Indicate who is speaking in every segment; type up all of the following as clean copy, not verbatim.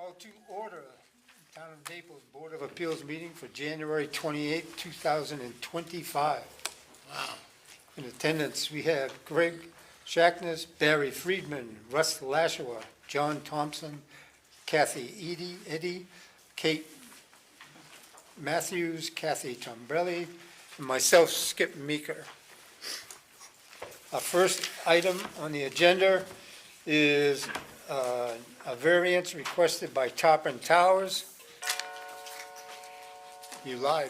Speaker 1: Call to order the Town of Naples Board of Appeals meeting for January 28, 2025.
Speaker 2: Wow.
Speaker 1: In attendance, we have Greg Shackness, Barry Friedman, Russ Lashua, John Thompson, Kathy Eddy, Kate Matthews, Kathy Tombrelli, and myself, Skip Meeker. Our first item on the agenda is a variance requested by Tarpon Towers. You lied.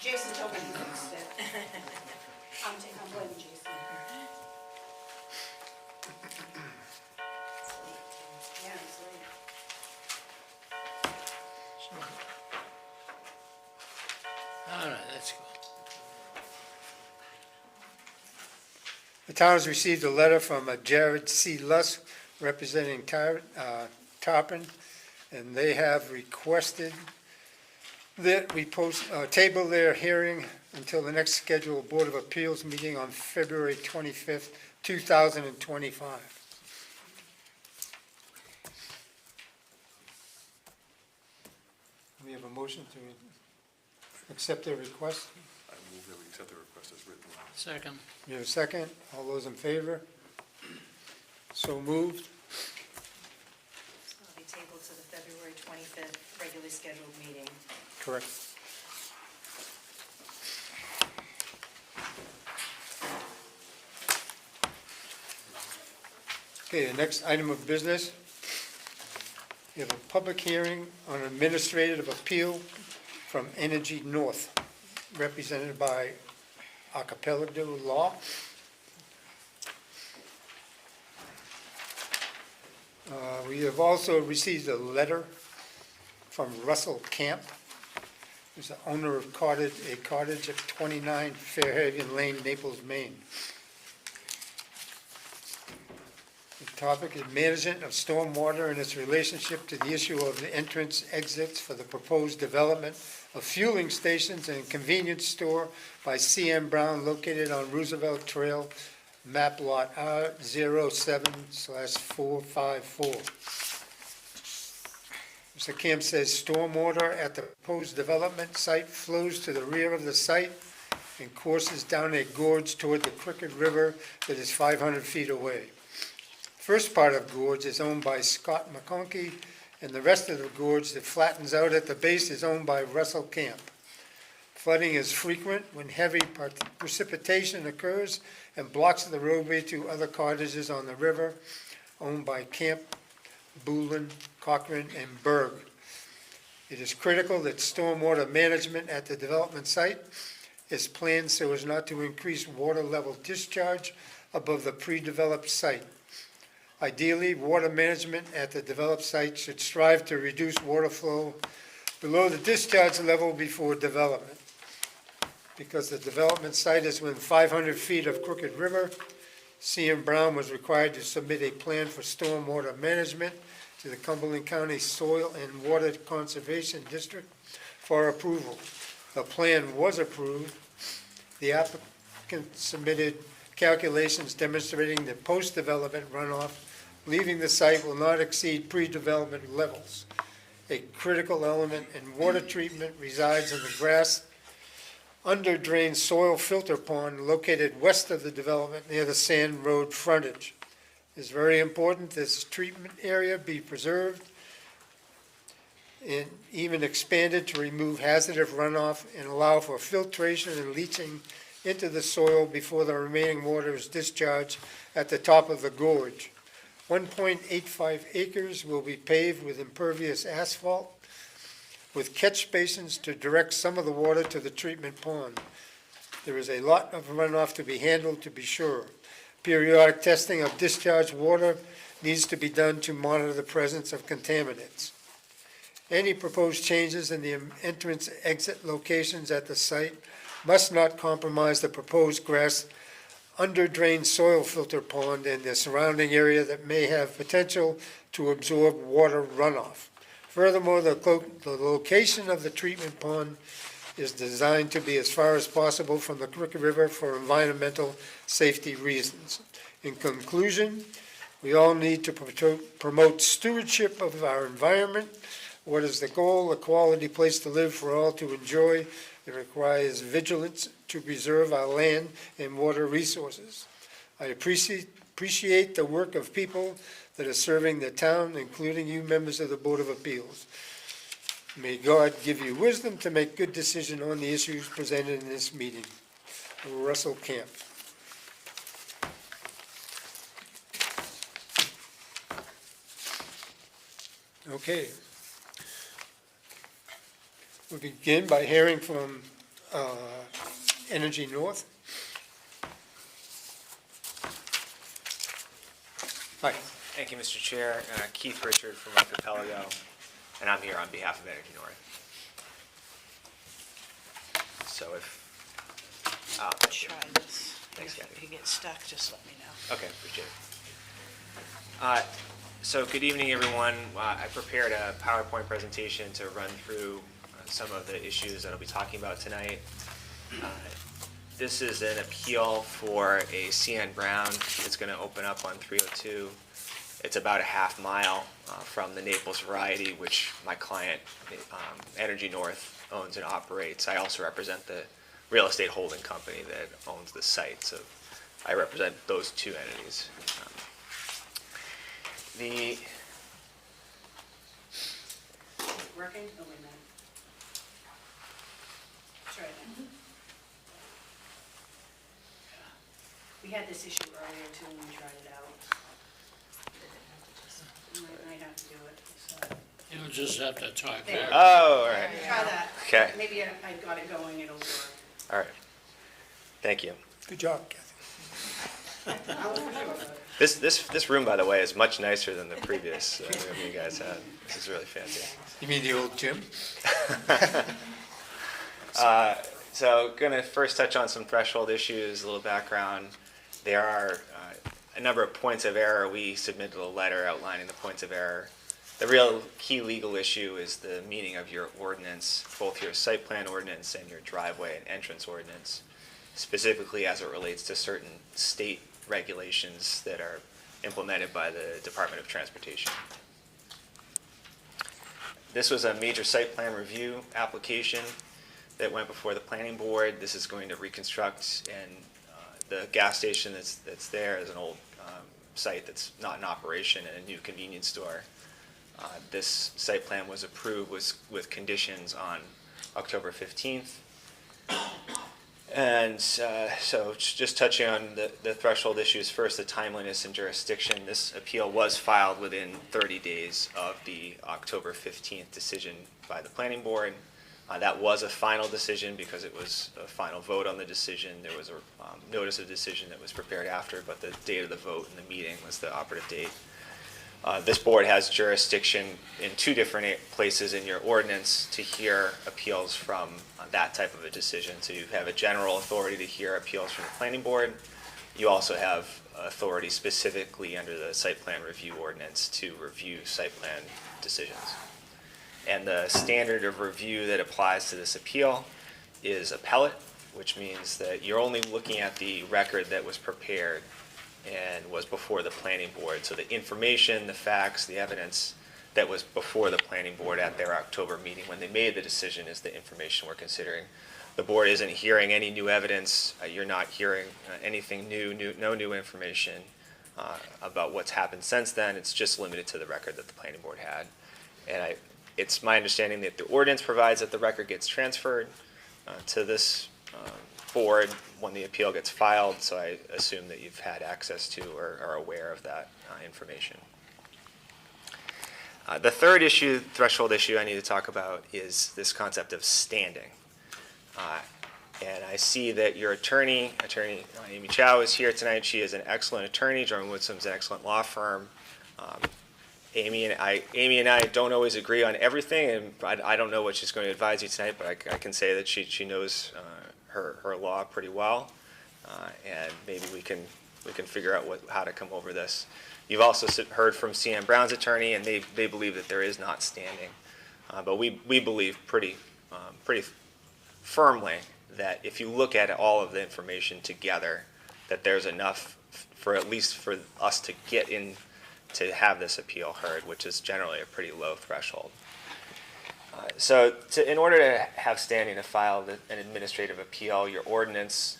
Speaker 3: Jason told me to fix it. I'm blaming Jason. Yeah, it's late.
Speaker 2: All right, let's go.
Speaker 1: The town has received a letter from Jared C. Luss representing Tarpon, and they have requested that we table their hearing until the next scheduled Board of Appeals meeting on February 25th, 2025. We have a motion to accept their request.
Speaker 4: I move that we accept the request as written.
Speaker 2: Second.
Speaker 1: You have a second? All those in favor? So moved.
Speaker 3: So it'll be tabled to the February 25th regularly scheduled meeting.
Speaker 1: Correct. Okay, the next item of business. We have a public hearing on administrative appeal from Energy North, represented by Archipelago Law. We have also received a letter from Russell Camp, who's the owner of a cottage at 29 Fairhaven Lane, Naples, Maine. The topic is management of stormwater and its relationship to the issue of the entrance exits for the proposed development of fueling stations and convenience store by C.M. Brown located on Roosevelt Trail, map lot R07/454. Mr. Camp says stormwater at the proposed development site flows to the rear of the site and courses down a gorge toward the Crooked River that is 500 feet away. First part of gorge is owned by Scott McConkey, and the rest of the gorge that flattens out at the base is owned by Russell Camp. Flooding is frequent when heavy precipitation occurs and blocks the roadway to other cottages on the river owned by Camp, Boulin, Cochran, and Berg. It is critical that stormwater management at the development site is planned so as not to increase water level discharge above the pre-developed site. Ideally, water management at the developed site should strive to reduce water flow below the discharge level before development. Because the development site is within 500 feet of Crooked River, C.M. Brown was required to submit a plan for stormwater management to the Cumberland County Soil and Water Conservation District for approval. The plan was approved. The applicant submitted calculations demonstrating that post-development runoff leaving the site will not exceed pre-development levels. A critical element in water treatment resides in the grass under-drained soil filter pond located west of the development near the Sand Road frontage. It is very important this treatment area be preserved and even expanded to remove hazardous runoff and allow for filtration and leaching into the soil before the remaining water is discharged at the top of the gorge. 1.85 acres will be paved with impervious asphalt with catch basins to direct some of the water to the treatment pond. There is a lot of runoff to be handled, to be sure. Periodic testing of discharged water needs to be done to monitor the presence of contaminants. Any proposed changes in the entrance exit locations at the site must not compromise the proposed grass under-drained soil filter pond and the surrounding area that may have potential to absorb water runoff. Furthermore, the location of the treatment pond is designed to be as far as possible from the Crooked River for environmental safety reasons. In conclusion, We all need to promote stewardship of our environment. What is the goal? A quality place to live for all to enjoy. It requires vigilance to preserve our land and water resources. I appreciate the work of people that are serving the town, including you members of the Board of Appeals. May God give you wisdom to make good decisions on the issues presented in this meeting. Russell Camp. Okay. We begin by hearing from Energy North. Hi.
Speaker 5: Thank you, Mr. Chair. Keith Richard from Archipelago, and I'm here on behalf of Energy North. So
Speaker 6: Try this.
Speaker 5: Thanks, Kathy.
Speaker 6: If you get stuck, just let me know.
Speaker 5: Okay, appreciate it. So good evening, everyone. I prepared a PowerPoint presentation to run through some of the issues that I'll be talking about tonight. This is an appeal for a CN Brown. It's going to open up on 302. It's about a half mile from the Naples variety, which my client, Energy North, owns and operates. I also represent the real estate holding company that owns the site, so I represent those two entities.
Speaker 6: Working? Oh, wait a minute. Try it now. We had this issue earlier too when we tried it out. You might have to do it, so.
Speaker 2: You'll just have to talk
Speaker 6: There.
Speaker 2: back.
Speaker 5: Oh, all right.
Speaker 6: Try that.
Speaker 5: Okay.
Speaker 6: Maybe I got it going, it'll work.
Speaker 5: All right. Thank you.
Speaker 1: Good job, Kathy.
Speaker 6: I'll sure.
Speaker 5: This room, by the way, is much nicer than the previous room you guys had. This is really fancy.
Speaker 1: You mean the old gym?
Speaker 5: So going to first touch on some threshold issues, a little background. There are a number of points of error. We submitted a letter outlining the points of error. The real key legal issue is the meaning of your ordinance, both your site plan ordinance and your driveway and entrance ordinance, specifically as it relates to certain state regulations that are implemented by the Department of Transportation. This was a major site plan review application that went before the planning board. This is going to reconstruct, and the gas station that's there is an old site that's not in operation, and a new convenience store. This site plan was approved with conditions on October 15th. And so just touching on the threshold issues first, the timeliness and jurisdiction. This appeal was filed within 30 days of the October 15th decision by the planning board. That was a final decision because it was a final vote on the decision. There was a notice of decision that was prepared after, but the date of the vote in the meeting was the operative date. This board has jurisdiction in two different places in your ordinance to hear appeals from that type of a decision. So you have a general authority to hear appeals from the planning board. You also have authority specifically under the site plan review ordinance to review site plan decisions. And the standard of review that applies to this appeal is appellate, which means that you're only looking at the record that was prepared and was before the planning board. So the information, the facts, the evidence that was before the planning board at their October meeting when they made the decision is the information we're considering. The board isn't hearing any new evidence. You're not hearing anything no new information about what's happened since then. It's just limited to the record that the planning board had. And it's my understanding that the ordinance provides that the record gets transferred to this board when the appeal gets filed, so I assume that you've had access to or are aware of that information. The third issue, threshold issue I need to talk about is this concept of standing. And I see that your attorney Amy Chow is here tonight. She is an excellent attorney. Jordan Woodsom's an excellent law firm. Amy and I don't always agree on everything, and I don't know what she's going to advise you tonight, but I can say that she knows her law pretty well, and maybe we can figure out how to come over this. You've also heard from CN Brown's attorney, and they believe that there is not standing, but we believe pretty firmly that if you look at all of the information together, that there's enough for at least for us to get in to have this appeal heard, which is generally a pretty low threshold. In order to have standing to file an administrative appeal, your ordinance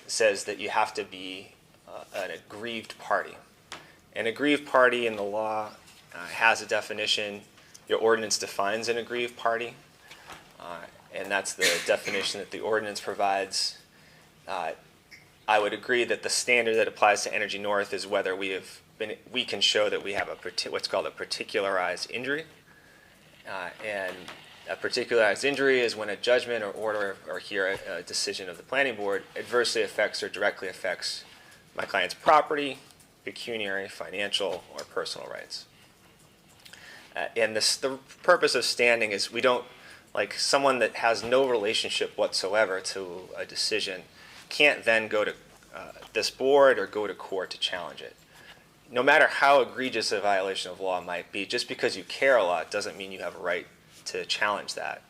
Speaker 5: says that you have to be an aggrieved party. An aggrieved party in the law has a definition. Your ordinance defines an aggrieved party, and that's the definition that the ordinance provides. I would agree that the standard that applies to Energy North is whether we can show that we have what's called a particularized injury. And a particularized injury is when a judgment or order or here a decision of the planning board adversely affects or directly affects my client's property, pecuniary, financial, or personal rights. And the purpose of standing is we don't, like someone that has no relationship whatsoever to a decision can't then go to this board or go to court to challenge it. No matter how egregious a violation of law might be, just because you care a lot doesn't mean you have a right to challenge that.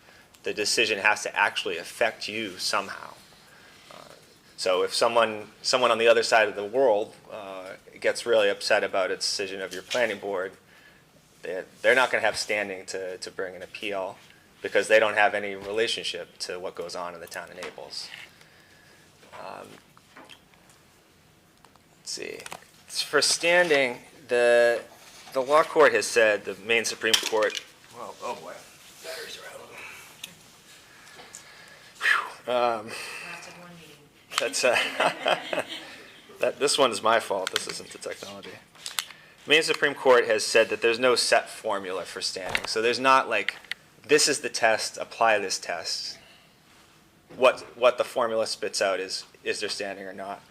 Speaker 5: The decision has to actually affect you somehow. So if someone on the other side of the world gets really upset about a decision of your planning board, they're not going to have standing to bring an appeal because they don't have any relationship to what goes on in the town of Naples. Let's see. For standing, the law court has said, the Maine Supreme Court, well, oh boy, batteries are out.
Speaker 3: Lasted one meeting.
Speaker 5: That's this one is my fault. This isn't the technology. Maine Supreme Court has said that there's no set formula for standing. So there's not like, this is the test, apply this test. What the formula spits out is there standing or not.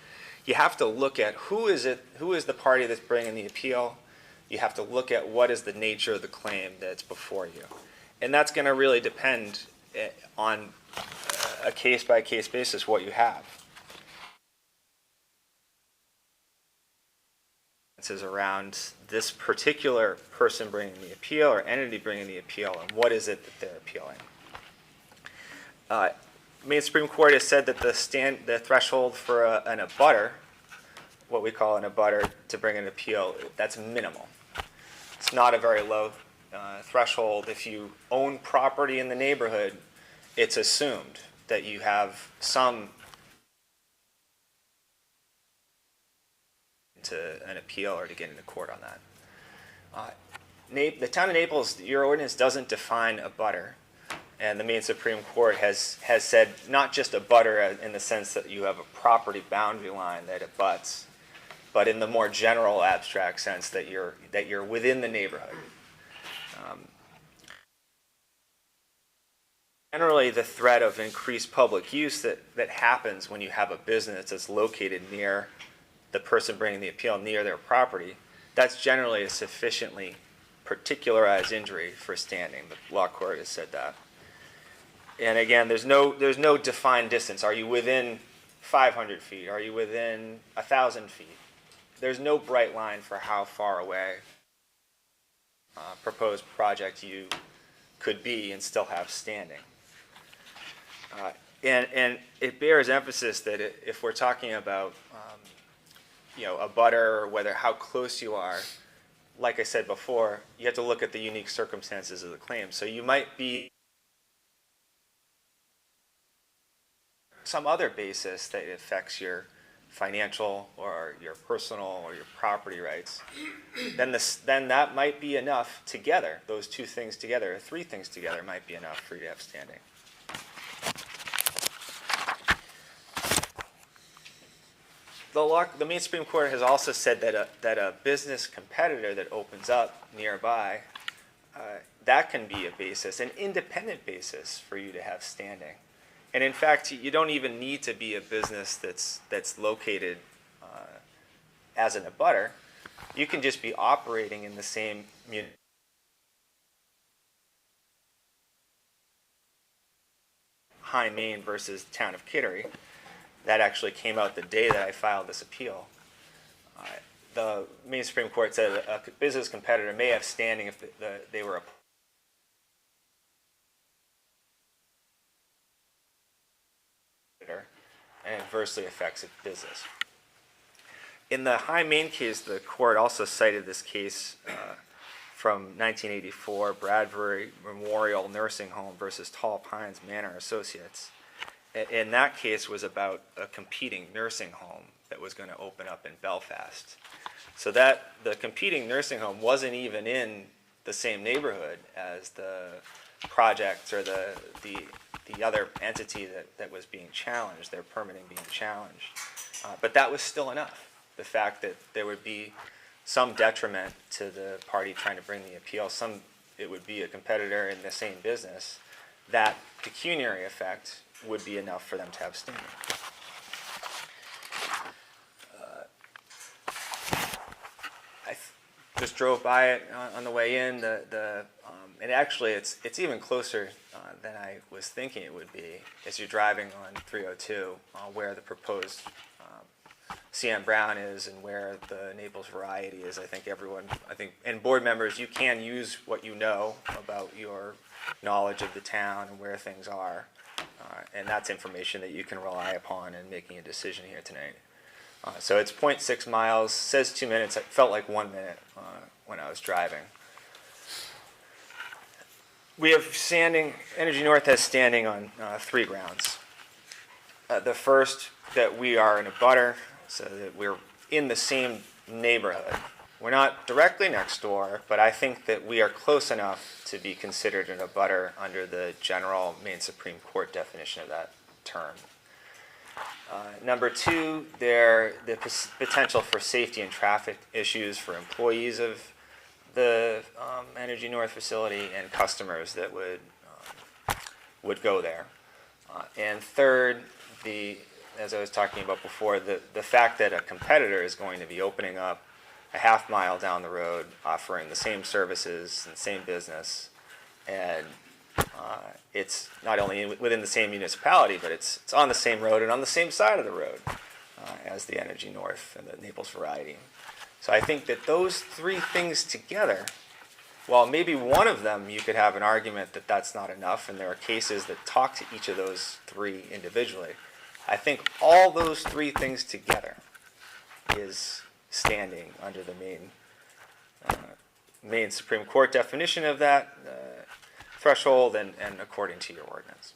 Speaker 5: You have to look at who is the party that's bringing the appeal. You have to look at what is the nature of the claim that's before you. And that's going to really depend on a case-by-case basis what you have. This is around this particular person bringing the appeal or entity bringing the appeal and what is it that they're appealing. Maine Supreme Court has said that the threshold for an abutter, what we call an abutter to bring an appeal, that's minimal. It's not a very low threshold. If you own property in the neighborhood, it's assumed that you have some to an appeal or to get into court on that. The town of Naples, your ordinance doesn't define abutter. And the Maine Supreme Court has said not just a butter in the sense that you have a property boundary line that abuts, but in the more general abstract sense that you're within the neighborhood. Generally, the threat of increased public use that happens when you have a business that's located near the person bringing the appeal, near their property, that's generally a sufficiently particularized injury for standing. The law court has said that. And again, there's no defined distance. Are you within 500 feet? Are you within 1,000 feet? There's no bright line for how far away proposed project you could be and still have standing. And it bears emphasis that if we're talking about a butter or how close you are, like I said before, you have to look at the unique circumstances of the claim. So you might be some other basis that affects your financial or your personal or your property rights, then that might be enough together. Those two things together, or three things together, might be enough for you to have standing. The Maine Supreme Court has also said that a business competitor that opens up nearby, that can be a basis, an independent basis for you to have standing. And in fact, you don't even need to be a business that's located as an abutter. You can just be operating in the same High Maine versus town of Kittery. That actually came out the day that I filed this appeal. The Maine Supreme Court said a business competitor may have standing if they were a and adversely affects its business. In the High Maine case, the court also cited this case from 1984, Bradbury Memorial Nursing Home versus Tall Pines Manor Associates. And that case was about a competing nursing home that was going to open up in Belfast. So that the competing nursing home wasn't even in the same neighborhood as the project or the other entity that was being challenged, their permitting being challenged. But that was still enough. The fact that there would be some detriment to the party trying to bring the appeal, it would be a competitor in the same business, that pecuniary effect would be enough for them to have standing. I just drove by it on the way in. And actually, it's even closer than I was thinking it would be as you're driving on 302, where the proposed CM Brown is and where the Naples variety is. I think and board members, you can use what you know about your knowledge of the town and where things are. And that's information that you can rely upon in making a decision here tonight. So it's 0.6 miles, says 2 minutes. It felt like 1 minute when I was driving. We have standing, Energy North has standing on 3 grounds. The first, that we are in a butter, so that we're in the same neighborhood. We're not directly next door, but I think that we are close enough to be considered an abutter under the general Maine Supreme Court definition of that term. Number 2, the potential for safety and traffic issues for employees of the Energy North facility and customers that would go there. And third, as I was talking about before, the fact that a competitor is going to be opening up a half mile down the road, offering the same services and same business, and it's not only within the same municipality, but it's on the same road and on the same side of the road as the Energy North and the Naples variety. So I think that those 3 things together, while maybe one of them you could have an argument that that's not enough, and there are cases that talk to each of those 3 individually, I think all those 3 things together is standing under the Maine Supreme Court definition of that threshold and according to your ordinance.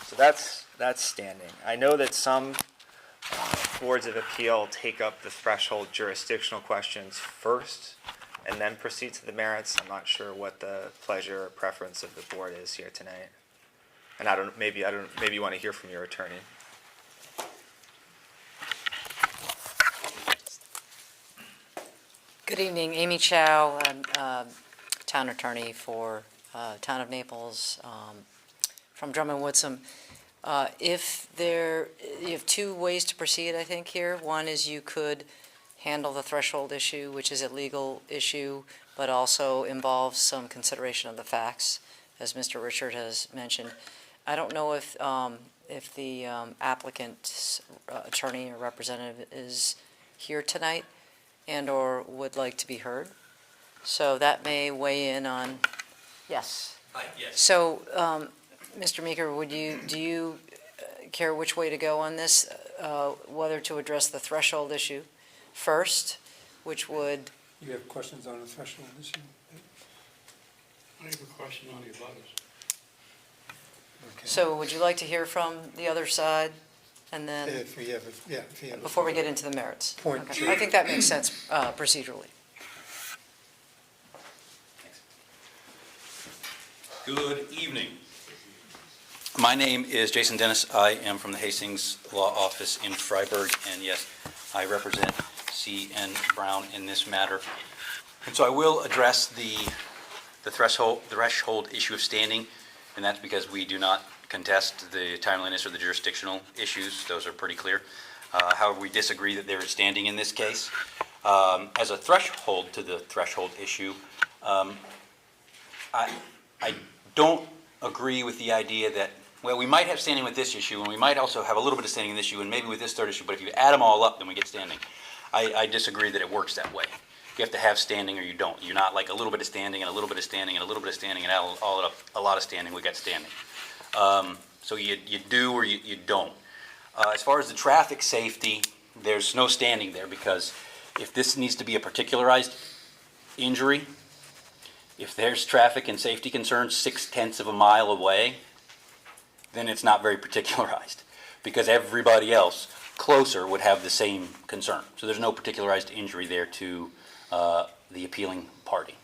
Speaker 5: So that's standing. I know that some boards of appeal take up the threshold jurisdictional questions first and then proceed to the merits. I'm not sure what the pleasure or preference of the board is here tonight. And maybe you want to hear from your attorney.
Speaker 7: Good evening, Amy Chow, town attorney for Town of Naples, from Drummond Woodsum. You have 2 ways to proceed, I think, here. One is you could handle the threshold issue, which is a legal issue, but also involves some consideration of the facts, as Mr. Richard has mentioned. I don't know if the applicant's attorney or representative is here tonight and/or would like to be heard. So that may weigh in on, yes.
Speaker 8: Hi, yes.
Speaker 7: So, Mr. Meeker, do you care which way to go on this? Whether to address the threshold issue first, which would,
Speaker 1: You have questions on the threshold issue?
Speaker 2: I have a question on the abutters.
Speaker 1: Okay.
Speaker 7: so would you like to hear from the other side? And then,
Speaker 1: If we have, if you have.
Speaker 7: before we get into the merits?
Speaker 1: Point
Speaker 7: Okay.
Speaker 1: two.
Speaker 7: I think that makes sense procedurally.
Speaker 8: Good evening. My name is Jason Dennis. I am from the Hastings Law Office in Freiburg, and yes, I represent C.N. Brown in this matter. And so I will address the threshold issue of standing, and that's because we do not contest the timeliness or the jurisdictional issues. Those are pretty clear. However, we disagree that there is standing in this case. As a threshold to the threshold issue, I don't agree with the idea that, well, we might have standing with this issue, and we might also have a little bit of standing in this issue, and maybe with this third issue, but if you add them all up, then we get standing. I disagree that it works that way. You have to have standing or you don't. You're not like a little bit of standing and a little bit of standing and a little bit of standing and all up a lot of standing, we got standing. So you do or you don't. As far as the traffic safety, there's no standing there, because if this needs to be a particularized injury, if there's traffic and safety concerns 6/10 of a mile away, then it's not very particularized, because everybody else closer would have the same concern. So there's no particularized injury there to the appealing party.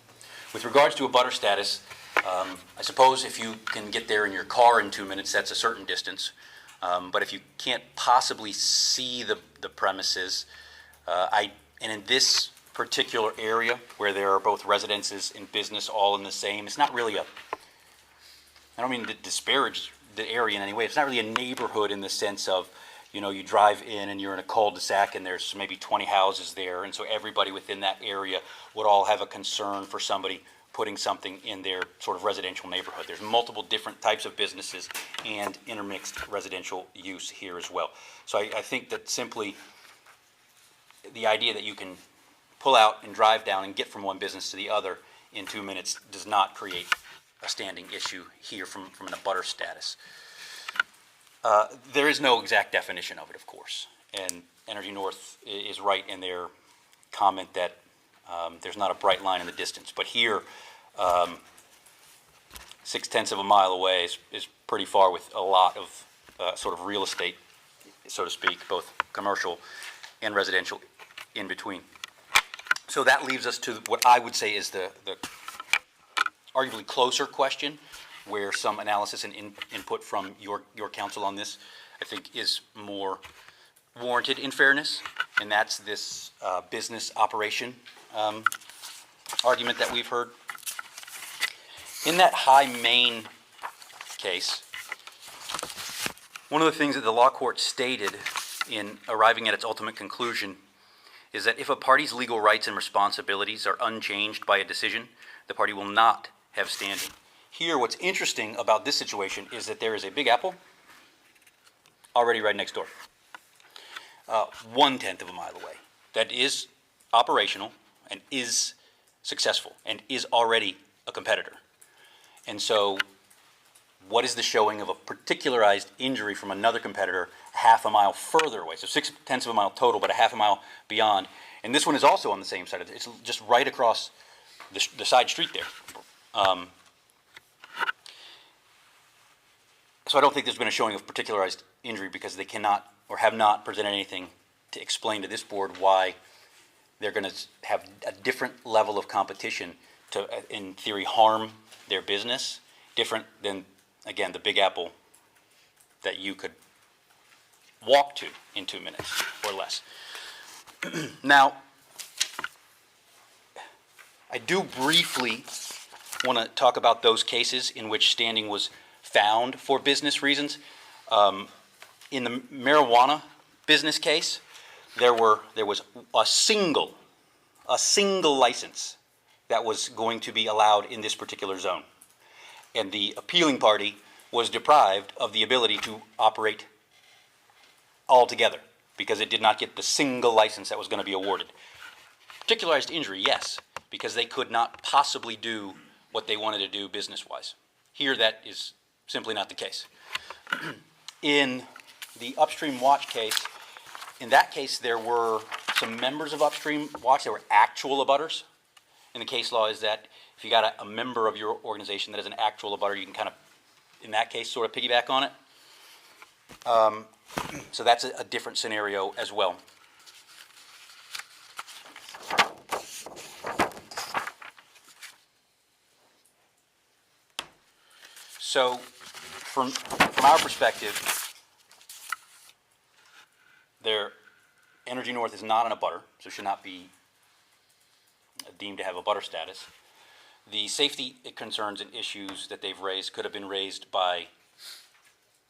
Speaker 8: With regards to a butter status, I suppose if you can get there in your car in 2 minutes, that's a certain distance. But if you can't possibly see the premises, and in this particular area where there are both residences and business all in the same, it's not really I don't mean to disparage the area in any way, it's not really a neighborhood in the sense of, you drive in and you're in a cul-de-sac and there's maybe 20 houses there, and so everybody within that area would all have a concern for somebody putting something in their sort of residential neighborhood. There's multiple different types of businesses and intermixed residential use here as well. So I think that simply the idea that you can pull out and drive down and get from one business to the other in 2 minutes does not create a standing issue here from an abutter status. There is no exact definition of it, of course, and Energy North is right in their comment that there's not a bright line in the distance. But here, 6/10 of a mile away is pretty far, with a lot of sort of real estate, so to speak, both commercial and residential in between. So that leaves us to what I would say is the arguably closer question, where some analysis and input from your counsel on this, I think, is more warranted in fairness, and that's this business operation argument that we've heard. In that High Maine case, one of the things that the law court stated in arriving at its ultimate conclusion is that if a party's legal rights and responsibilities are unchanged by a decision, the party will not have standing. Here, what's interesting about this situation is that there is a Big Apple already right next door, 1/10 of a mile away, that is operational and is successful and is already a competitor. And so what is the showing of a particularized injury from another competitor half a mile further away? So 6/10 of a mile total, but a half a mile beyond. And this one is also on the same side. It's just right across the side street there. So I don't think there's been a showing of particularized injury, because they cannot or have not presented anything to explain to this board why they're going to have a different level of competition to, in theory, harm their business, different than, again, the Big Apple that you could walk to in 2 minutes or less. Now, I do briefly want to talk about those cases in which standing was found for business reasons. In the marijuana business case, there was a single license that was going to be allowed in this particular zone, and the appealing party was deprived of the ability to operate altogether because it did not get the single license that was going to be awarded. Particularized injury, yes, because they could not possibly do what they wanted to do business-wise. Here, that is simply not the case. In the Upstream Watch case, in that case, there were some members of Upstream Watch that were actual abutters. And the case law is that if you got a member of your organization that is an actual abutter, you can kind of, in that case, sort of piggyback on it. So that's a different scenario as well. So from our perspective, Energy North is not an abutter, so should not be deemed to have a abutter status. The safety concerns and issues that they've raised could have been raised by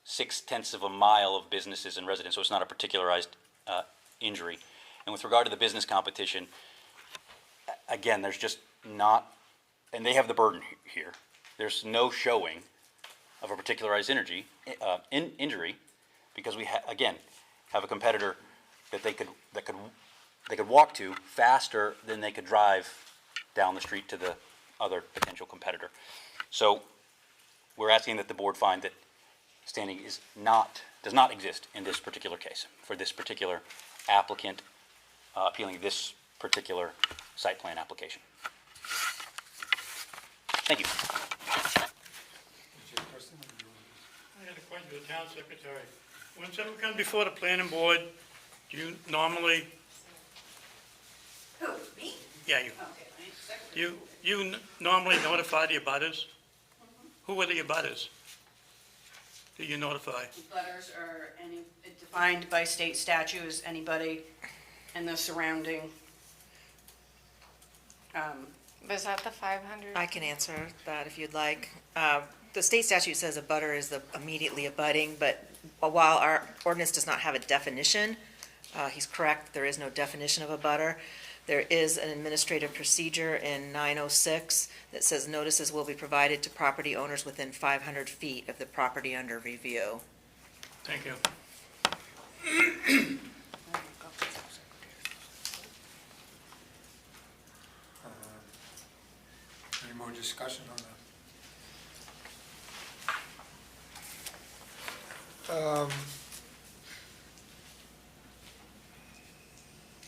Speaker 8: 6/10 of a mile of businesses and residents, so it's not a particularized injury. And with regard to the business competition, again, there's just not, and they have the burden here, there's no showing of a particularized injury because we again have a competitor that they could walk to faster than they could drive down the street to the other potential competitor. So we're asking that the board find that standing does not exist in this particular case for this particular applicant appealing this particular site plan application. Thank you.
Speaker 2: I had a question to the town secretary. When someone comes before the planning board, do you normally,
Speaker 6: Who, me?
Speaker 2: yeah, you,
Speaker 6: Okay.
Speaker 2: you normally notify the abutters? Who are the abutters? Do you notify?
Speaker 6: Butters are defined by state statute as anybody in the surrounding,
Speaker 9: Was that the 500?
Speaker 3: I can answer that if you'd like. The state statute says a butter is the immediately abutting, but while our ordinance does not have a definition, he's correct, there is no definition of a butter. There is an administrative procedure in 906 that says notices will be provided to property owners within 500 feet of the property under review.
Speaker 2: Thank you.
Speaker 1: Any more discussion on that?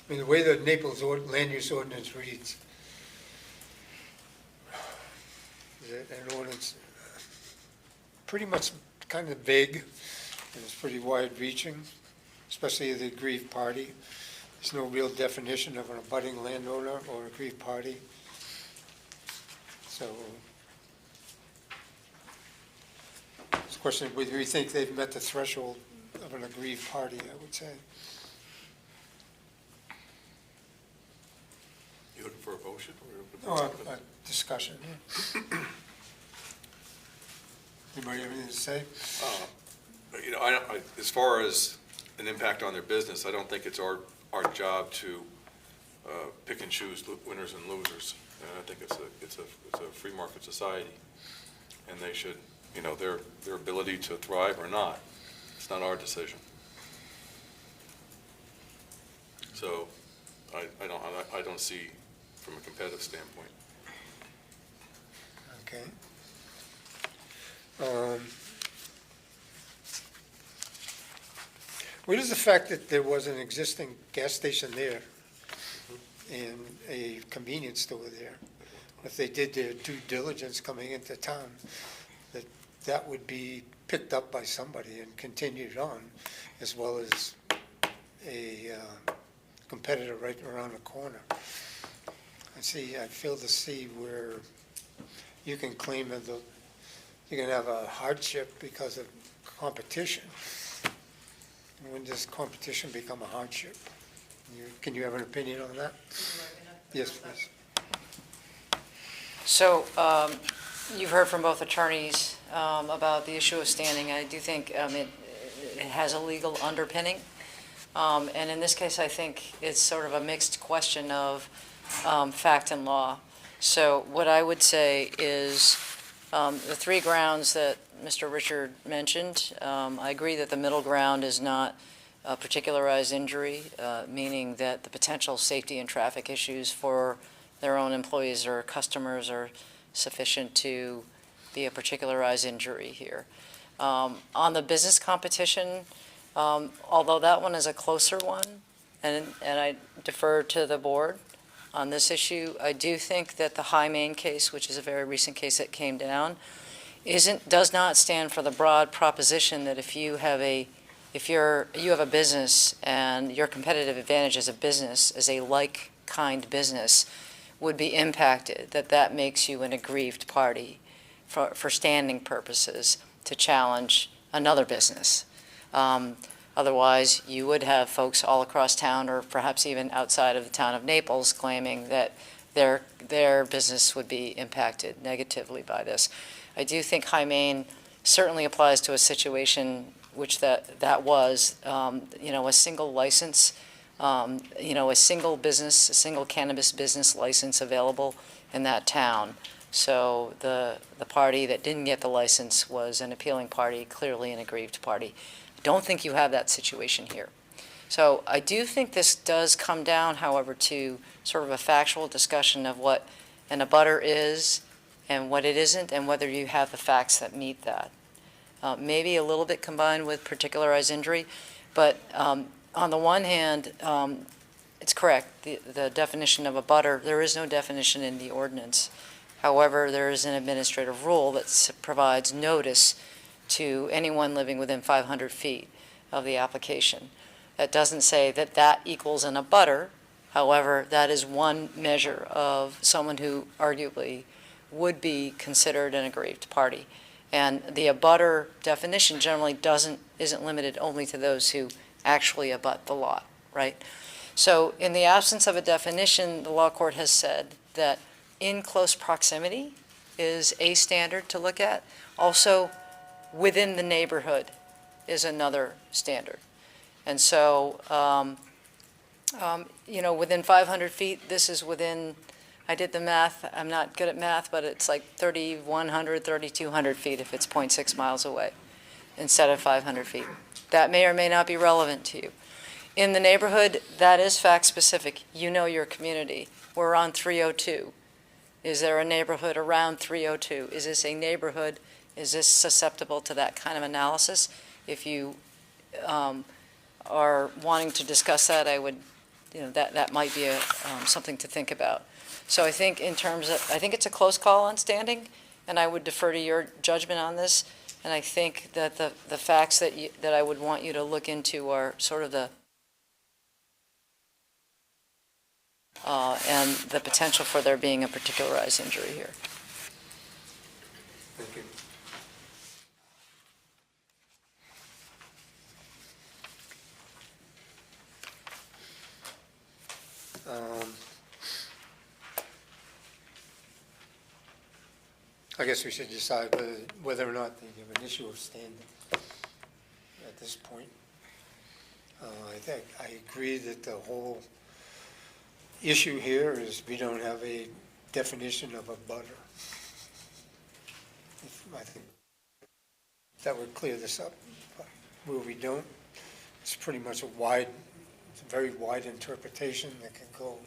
Speaker 1: I mean, the way the Naples land use ordinance reads, is it an ordinance pretty much kind of vague, and it's pretty wide-reaching, especially the aggrieved party. There's no real definition of an abutting landowner or aggrieved party. So, it's a question of whether we think they've met the threshold of an aggrieved party, I would say.
Speaker 4: You looking for a motion or?
Speaker 1: Or a discussion. Anybody have anything to say?
Speaker 4: You know, as far as an impact on their business, I don't think it's our job to pick and choose winners and losers. I think it's a free market society, and they should, you know, their ability to thrive or not. It's not our decision. So, I don't see from a competitive standpoint.
Speaker 1: Okay. What is the fact that there was an existing gas station there and a convenience store there? If they did their due diligence coming into town, that would be picked up by somebody and continued on, as well as a competitor right around the corner. I fail to see where you can claim that you can have a hardship because of competition. When does competition become a hardship? Can you have an opinion on that? Yes, please.
Speaker 7: So, you've heard from both attorneys about the issue of standing. I do think it has a legal underpinning. And in this case, I think it's sort of a mixed question of fact and law. So what I would say is the three grounds that Mr. Richard mentioned, I agree that the middle ground is not a particularized injury, meaning that the potential safety and traffic issues for their own employees or customers are sufficient to be a particularized injury here. On the business competition, although that one is a closer one, and I defer to the board on this issue, I do think that the Maine case, which is a very recent case that came down, does not stand for the broad proposition that if you have a business and your competitive advantage as a business, as a like-kind business, would be impacted, that makes you an aggrieved party for standing purposes to challenge another business. Otherwise, you would have folks all across town, or perhaps even outside of the town of Naples, claiming that their business would be impacted negatively by this. I do think Maine certainly applies to a situation which that was, a single license, a single business, a single cannabis business license available in that town. So the party that didn't get the license was an appealing party, clearly an aggrieved party. I don't think you have that situation here. So I do think this does come down, however, to sort of a factual discussion of what an abutter is and what it isn't, and whether you have the facts that meet that. Maybe a little bit combined with particularized injury, but on the one hand, it's correct, the definition of a butter, there is no definition in the ordinance. However, there is an administrative rule that provides notice to anyone living within 500 feet of the application. That doesn't say that that equals an abutter. However, that is one measure of someone who arguably would be considered an aggrieved party. And the abutter definition generally isn't limited only to those who actually abut the lot, right? So in the absence of a definition, the law court has said that in close proximity is a standard to look at. Also, within the neighborhood is another standard. And so, within 500 feet, this is within, I did the math, I'm not good at math, but it's like 3,100, 3,200 feet if it's 0.6 miles away instead of 500 feet. That may or may not be relevant to you. In the neighborhood, that is fact-specific. You know your community. We're on 302. Is there a neighborhood around 302? Is this a neighborhood? Is this susceptible to that kind of analysis? If you are wanting to discuss that, I would, that might be something to think about. So I think I think it's a close call on standing, and I would defer to your judgment on this. And I think that the facts that I would want you to look into are sort of and the potential for there being a particularized injury here.
Speaker 1: Thank you. I guess we should decide whether or not they have an issue of standing at this point. I agree that the whole issue here is we don't have a definition of a butter. I think that would clear this up. But where we don't, it's pretty much a very wide interpretation that can go.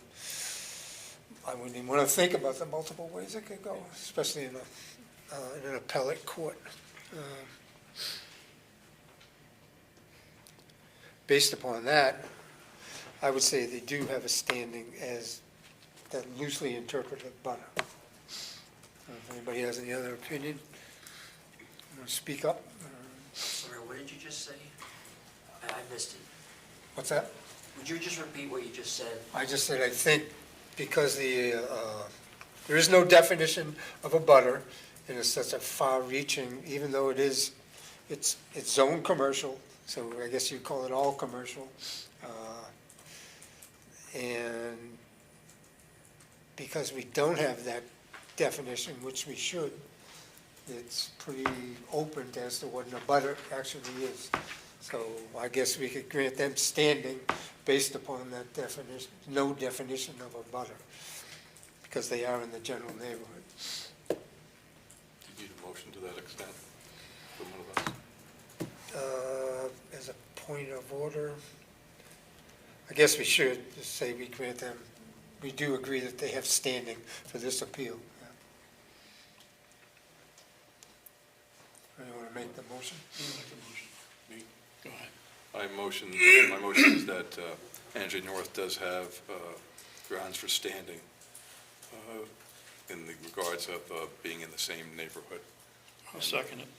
Speaker 1: I wouldn't even want to think about the multiple ways it could go, especially in an appellate court. Based upon that, I would say they do have a standing as that loosely interpreted butter. If anybody has any other opinion, want to speak up?
Speaker 10: Sorry, what did you just say? I missed it.
Speaker 1: What's that?
Speaker 10: Would you just repeat what you just said?
Speaker 1: I just said I think because there is no definition of a butter, and it's such a far-reaching, even though it's zone commercial, so I guess you'd call it all commercial. And because we don't have that definition, which we should, it's pretty open as to what a butter actually is. So I guess we could grant them standing based upon that definition, no definition of a butter, because they are in the general neighborhood.
Speaker 4: Do you need a motion to that extent from one of us?
Speaker 1: As a point of order, I guess we should just say we grant them, we do agree that they have standing for this appeal. Yeah. You want to make the motion?
Speaker 4: Me?
Speaker 2: Go ahead.
Speaker 4: My motion is that Andrew North does have grounds for standing in the regards of being in the same neighborhood.
Speaker 2: I'll second it.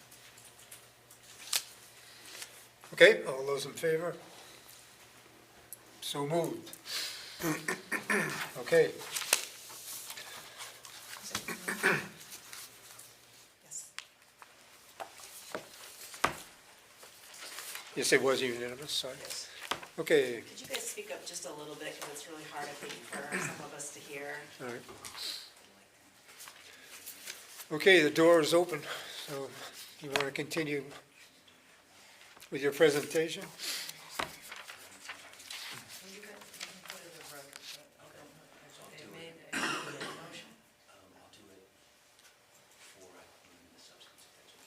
Speaker 1: Okay, all those in favor? So moved. Okay.
Speaker 3: Yes.
Speaker 1: Yes, it was unanimous, sorry.
Speaker 3: Yes.
Speaker 1: Okay,
Speaker 3: Could you guys speak up just a little bit, because it's really hard, I think, for some of us to hear.
Speaker 1: all right. Okay, the door is open, so you want to continue with your presentation?
Speaker 10: I'll do it before I put in the substance.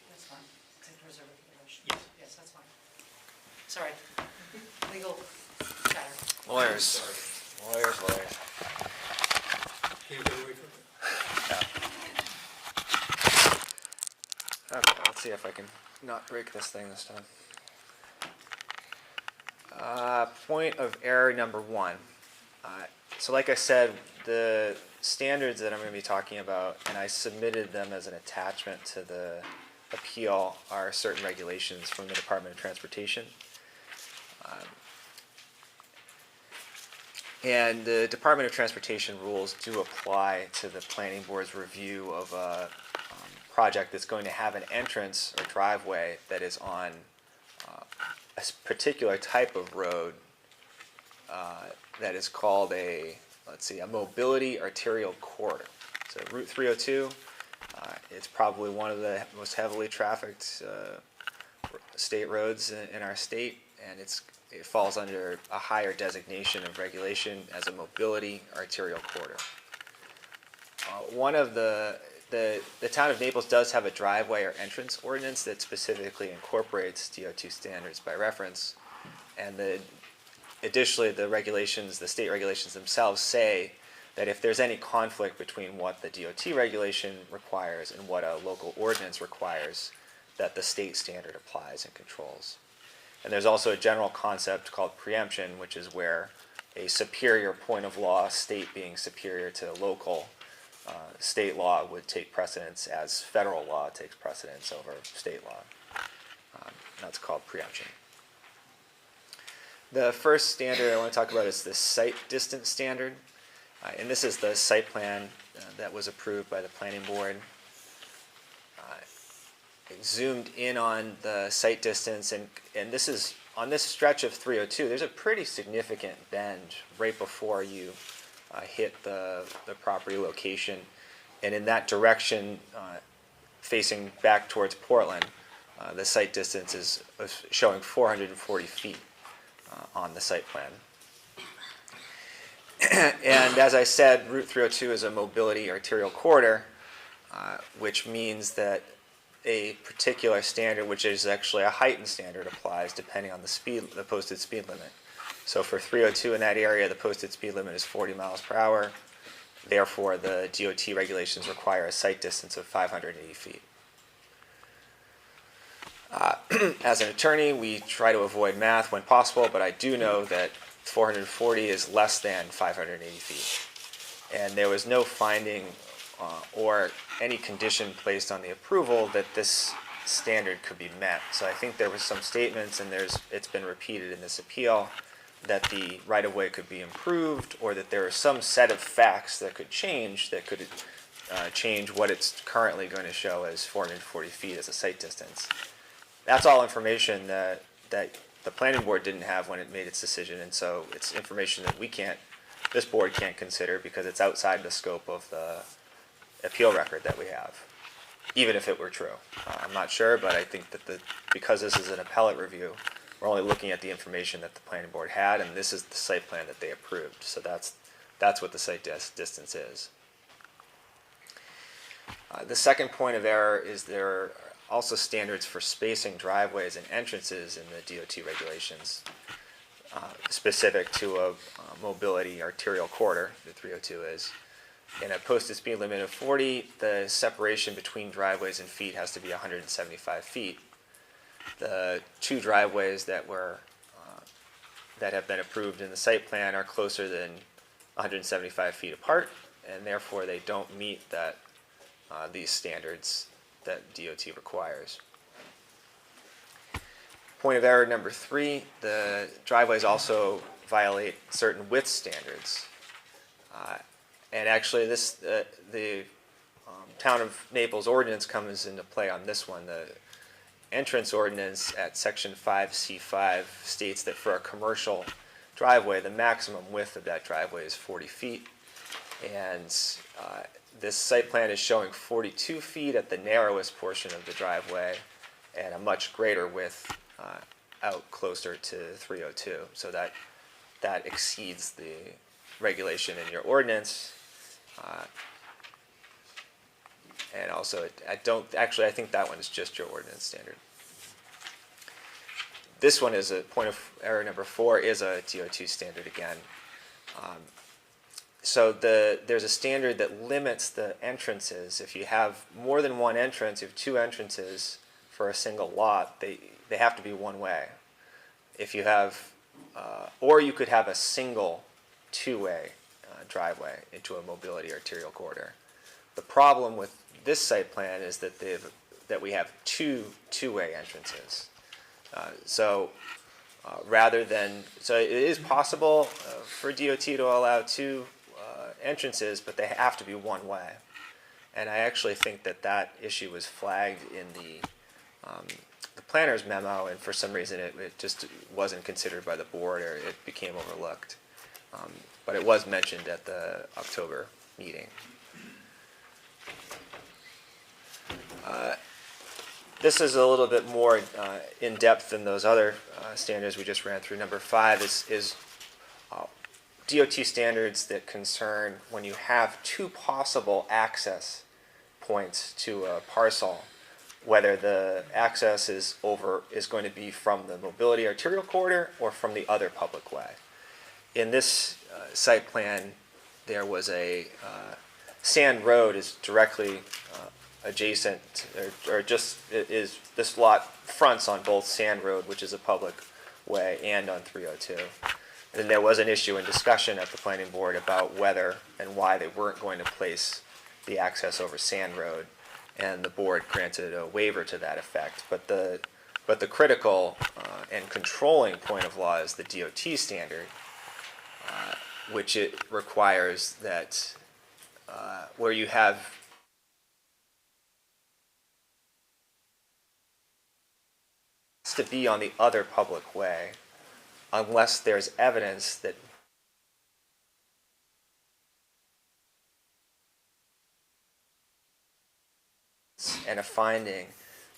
Speaker 3: That's fine. To preserve the motion. Yes, that's fine. Sorry. Legal chatter.
Speaker 5: Lawyers. Lawyers.
Speaker 1: Can you get away from it?
Speaker 5: Okay, let's see if I can not break this thing this time. Point of error number one. So like I said, the standards that I'm going to be talking about, and I submitted them as an attachment to the appeal, are certain regulations from the Department of Transportation. And the Department of Transportation rules do apply to the planning board's review of a project that's going to have an entrance or driveway that is on a particular type of road that is called a mobility arterial corridor. So Route 302, it's probably one of the most heavily trafficked state roads in our state, and it falls under a higher designation of regulation as a mobility arterial corridor. One of the town of Naples does have a driveway or entrance ordinance that specifically incorporates DOT standards by reference, and additionally the state regulations themselves say that if there's any conflict between what the DOT regulation requires and what a local ordinance requires, that the state standard applies and controls. And there's also a general concept called preemption, which is where a superior point of law, state being superior to local, state law would take precedence as federal law takes precedence over state law. That's called preemption. The first standard I want to talk about is the site distance standard. And this is the site plan that was approved by the planning board. It zoomed in on the site distance, and this is on this stretch of 302. There's a pretty significant bend right before you hit the property location, and in that direction, facing back towards Portland, the site distance is showing 440 feet on the site plan. And as I said, Route 302 is a mobility arterial corridor, which means that a particular standard, which is actually a heightened standard, applies depending on the posted speed limit. So for 302 in that area, the posted speed limit is 40 miles per hour. Therefore, the DOT regulations require a site distance of 580 feet. As an attorney, we try to avoid math when possible, but I do know that 440 is less than 580 feet. And there was no finding or any condition placed on the approval that this standard could be met. So I think there were some statements, and it's been repeated in this appeal, that the right-of-way could be improved, or that there is some set of facts that could change what it's currently going to show as 440 feet as a site distance. That's all information that the planning board didn't have when it made its decision, and so it's information that this board can't consider because it's outside the scope of the appeal record that we have, even if it were true. I'm not sure, but I think that because this is an appellate review, we're only looking at the information that the planning board had, and this is the site plan that they approved. So that's what the site distance is. The second point of error is there are also standards for spacing driveways and entrances in the DOT regulations, specific to a mobility arterial corridor, the 302 is. In a posted speed limit of 40, the separation between driveways and feet has to be 175 feet. The two driveways that have been approved in the site plan are closer than 175 feet apart, and therefore they don't meet these standards that DOT requires. Point of error number 3, the driveways also violate certain width standards. And actually the Town of Naples ordinance comes into play on this one. The entrance ordinance at section 5C5 states that for a commercial driveway, the maximum width of that driveway is 40 feet. And this site plan is showing 42 feet at the narrowest portion of the driveway and a much greater width out closer to 302. So that exceeds the regulation in your ordinance. And also, I think that one is just your ordinance standard. This one is a point of error number 4 is a DOT standard again. So there's a standard that limits the entrances. If you have more than one entrance, you have two entrances for a single lot, they have to be one way. If you have or you could have a single two-way driveway into a mobility arterial corridor. The problem with this site plan is that we have two-way entrances. So it is possible for DOT to allow two entrances, but they have to be one way. And I actually think that issue was flagged in the planner's memo, and for some reason it just wasn't considered by the board, or it became overlooked. But it was mentioned at the October meeting. This is a little bit more in-depth than those other standards we just ran through. Number 5 is DOT standards that concern when you have two possible access points to a parcel, whether the access is going to be from the mobility arterial corridor or from the other public way. In this site plan, there was a Sand Road is directly adjacent, or just is this lot fronts on both Sand Road, which is a public way, and on 302. And there was an issue in discussion at the planning board about whether and why they weren't going to place the access over Sand Road, and the board granted a waiver to that effect. But the critical and controlling point of law is the DOT standard, which it requires that where you have to be on the other public way unless there's evidence that and a finding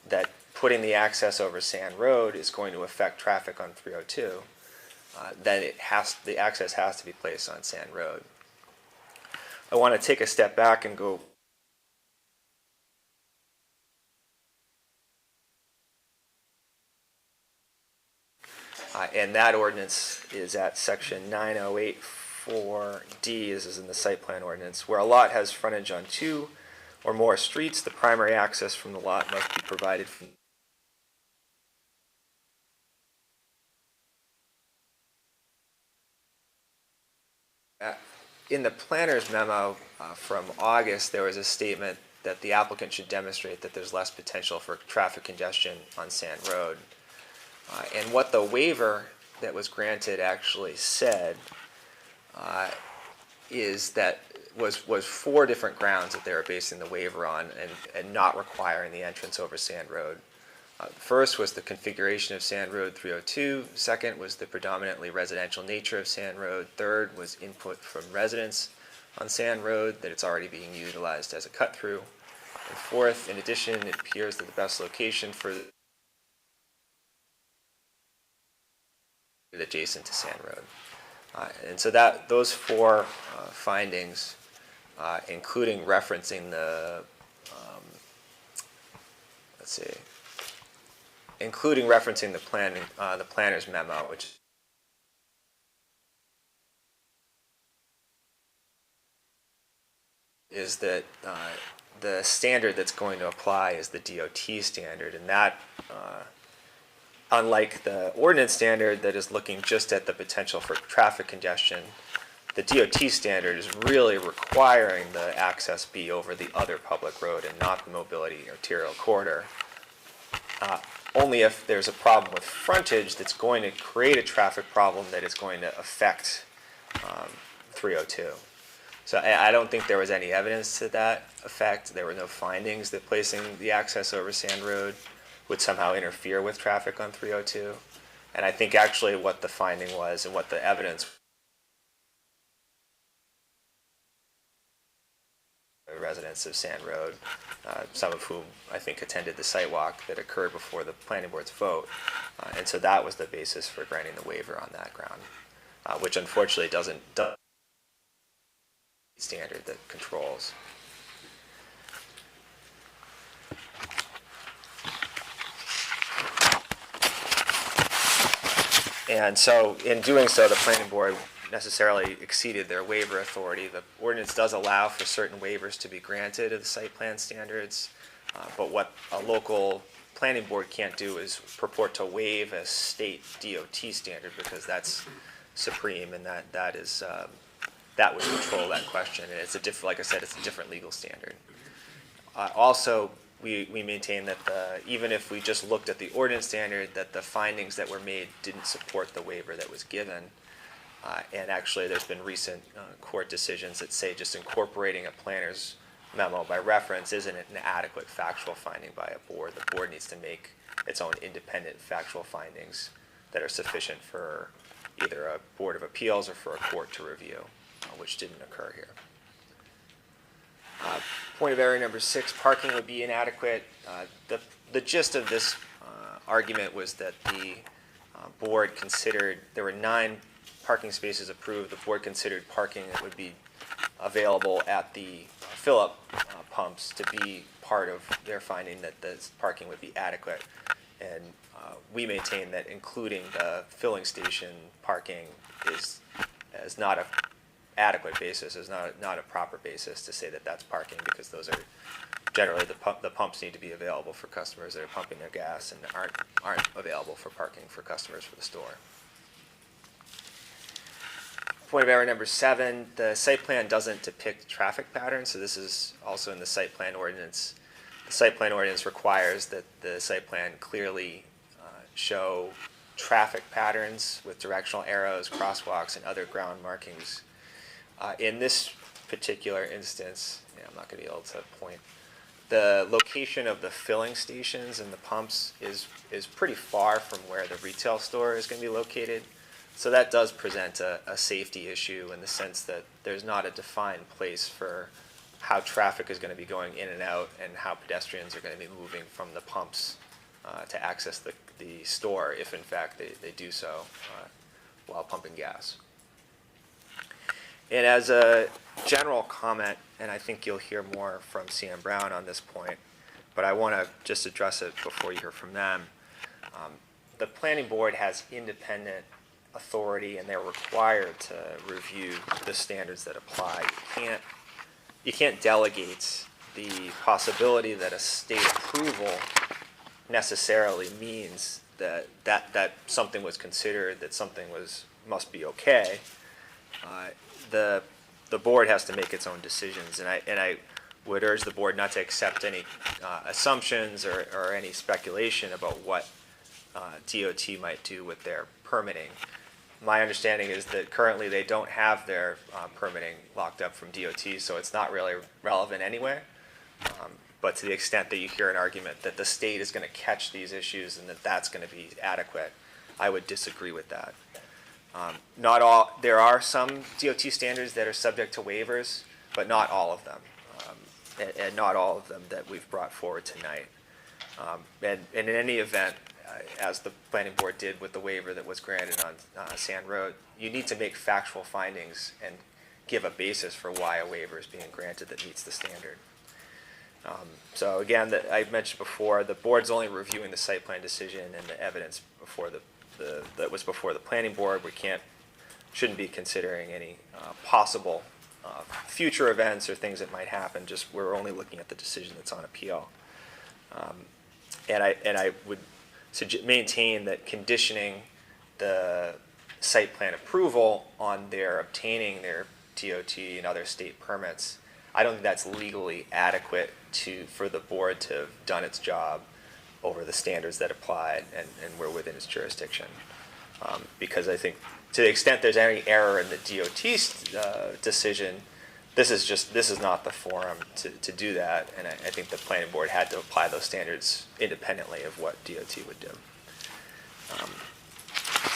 Speaker 5: that putting the access over Sand Road is going to affect traffic on 302, then the access has to be placed on Sand Road. I want to take a step back and go and that ordinance is at section 9084D, as is in the site plan ordinance, where a lot has frontage on two or more streets. The primary access from the lot must be provided from in the planner's memo from August, there was a statement that the applicant should demonstrate that there's less potential for traffic congestion on Sand Road. And what the waiver that was granted actually said is that was 4 different grounds that they were basing the waiver on and not requiring the entrance over Sand Road. First was the configuration of Sand Road 302. Second was the predominantly residential nature of Sand Road. Third was input from residents on Sand Road, that it's already being utilized as a cut-through. And fourth, in addition, it appears that the best location for adjacent to Sand Road. And so those 4 findings, including referencing the the planner's memo, which is that the standard that's going to apply is the DOT standard, and that unlike the ordinance standard that is looking just at the potential for traffic congestion, the DOT standard is really requiring the access be over the other public road and not the mobility arterial corridor. Only if there's a problem with frontage that's going to create a traffic problem that is going to affect 302. So I don't think there was any evidence to that effect. There were no findings that placing the access over Sand Road would somehow interfere with traffic on 302. And I think actually what the finding was and what the evidence residents of Sand Road, some of whom I think attended the site walk that occurred before the planning board's vote. And so that was the basis for granting the waiver on that ground, which unfortunately doesn't standard that controls. And so in doing so, the planning board necessarily exceeded their waiver authority. The ordinance does allow for certain waivers to be granted of the site plan standards. But what a local planning board can't do is purport to waive a state DOT standard, because that's supreme, and that would control that question. And it's a different, like I said, it's a different legal standard. Also, we maintain that even if we just looked at the ordinance standard, that the findings that were made didn't support the waiver that was given. And actually, there's been recent court decisions that say just incorporating a planner's memo by reference isn't an adequate factual finding by a board. The board needs to make its own independent factual findings that are sufficient for either a board of appeals or for a court to review, which didn't occur here. Point of area number 6, parking would be inadequate. The gist of this argument was that the board considered, there were 9 parking spaces approved. The board considered parking that would be available at the fill-up pumps to be part of their finding that the parking would be adequate. And we maintain that including the filling station parking is not a adequate basis, is not a proper basis to say that that's parking, because those are generally the pumps need to be available for customers that are pumping their gas and aren't available for parking for customers for the store. Point of error number 7, the site plan doesn't depict traffic patterns, so this is also in the site plan ordinance. The site plan ordinance requires that the site plan clearly show traffic patterns with directional arrows, crosswalks, and other ground markings. In this particular instance, I'm not going to be able to point, the location of the filling stations and the pumps is pretty far from where the retail store is going to be located. So that does present a safety issue in the sense that there's not a defined place for how traffic is going to be going in and out and how pedestrians are going to be moving from the pumps to access the store, if in fact they do so while pumping gas. And as a general comment, and I think you'll hear more from CM Brown on this point, but I want to just address it before you hear from them. The planning board has independent authority, and they're required to review the standards that apply. You can't delegate the possibility that a state approval necessarily means that something was considered, that something must be okay. The board has to make its own decisions, and I would urge the board not to accept any assumptions or any speculation about what DOT might do with their permitting. My understanding is that currently they don't have their permitting locked up from DOT, so it's not really relevant anyway. But to the extent that you hear an argument that the state is going to catch these issues and that that's going to be adequate, I would disagree with that. There are some DOT standards that are subject to waivers, but not all of them, and not all of them that we've brought forward tonight. And in any event, as the planning board did with the waiver that was granted on Sand Road, you need to make factual findings and give a basis for why a waiver is being granted that meets the standard. So again, I mentioned before, the board's only reviewing the site plan decision and the evidence before that was before the planning board. We shouldn't be considering any possible future events or things that might happen. Just we're only looking at the decision that's on appeal. And I would maintain that conditioning the site plan approval on their obtaining their DOT and other state permits, I don't think that's legally adequate for the board to have done its job over the standards that applied and were within its jurisdiction. Because I think to the extent there's any error in the DOT decision, this is not the forum to do that, and I think the planning board had to apply those standards independently of what DOT would do.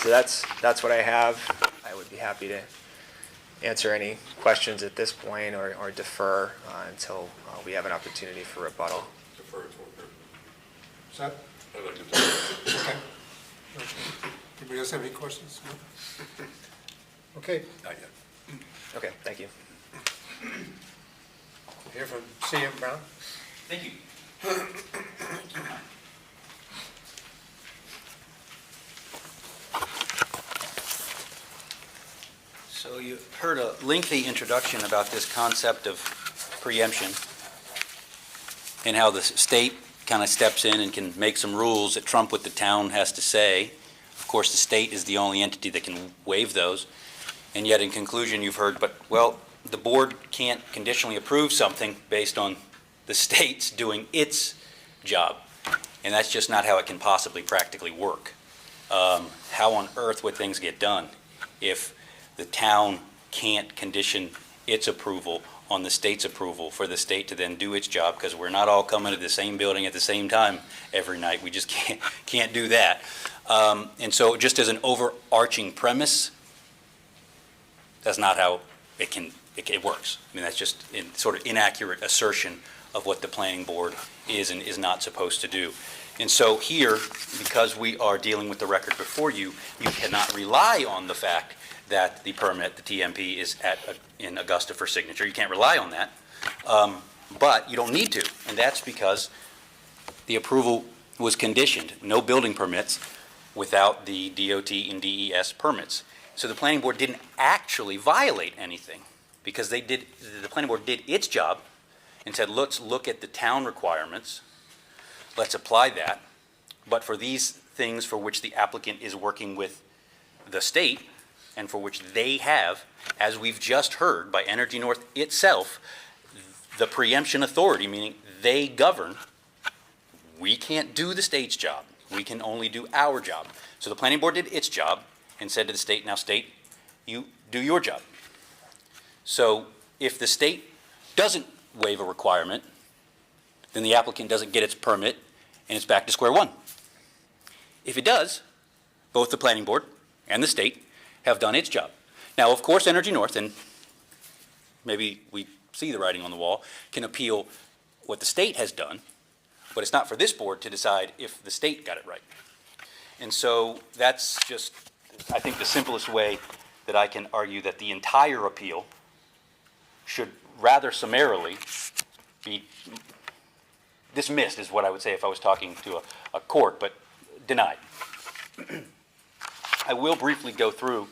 Speaker 5: So that's what I have. I would be happy to answer any questions at this point or defer until we have an opportunity for rebuttal.
Speaker 4: Defer to her.
Speaker 1: Is that,
Speaker 4: I'd like to defer.
Speaker 1: okay? Anybody else have any questions? No? Okay,
Speaker 4: Not yet.
Speaker 5: Okay, thank you.
Speaker 1: hear from CM Brown.
Speaker 8: Thank you. So you heard a lengthy introduction about this concept of preemption. and how the state kind of steps in and can make some rules that trump what the town has to say. Of course, the state is the only entity that can waive those. And yet, in conclusion, you've heard, but, well, the board can't conditionally approve something based on the state's doing its job. And that's just not how it can possibly practically work. How on earth would things get done if the town can't condition its approval on the state's approval for the state to then do its job? Because we're not all coming to the same building at the same time every night. We just can't do that. And so just as an overarching premise, that's not how it works. I mean, that's just sort of inaccurate assertion of what the planning board is and is not supposed to do. And so here, because we are dealing with the record before you, you cannot rely on the fact that the permit, the TMP, is in Augusta for signature. You can't rely on that, but you don't need to, and that's because the approval was conditioned. No building permits without the DOT and DES permits. So the planning board didn't actually violate anything, because the planning board did its job and said, let's look at the town requirements, let's apply that, but for these things for which the applicant is working with the state and for which they have, as we've just heard by Energy North itself, the preemption authority, meaning they govern, we can't do the state's job. We can only do our job. So the planning board did its job and said to the state, now state, you do your job. So if the state doesn't waive a requirement, then the applicant doesn't get its permit and it's back to square one. If it does, both the planning board and the state have done its job. Now, of course, Energy North, and maybe we see the writing on the wall, can appeal what the state has done, but it's not for this board to decide if the state got it right. And so that's just, I think, the simplest way that I can argue that the entire appeal should rather summarily be dismissed, is what I would say if I was talking to a court, but denied. I will briefly go through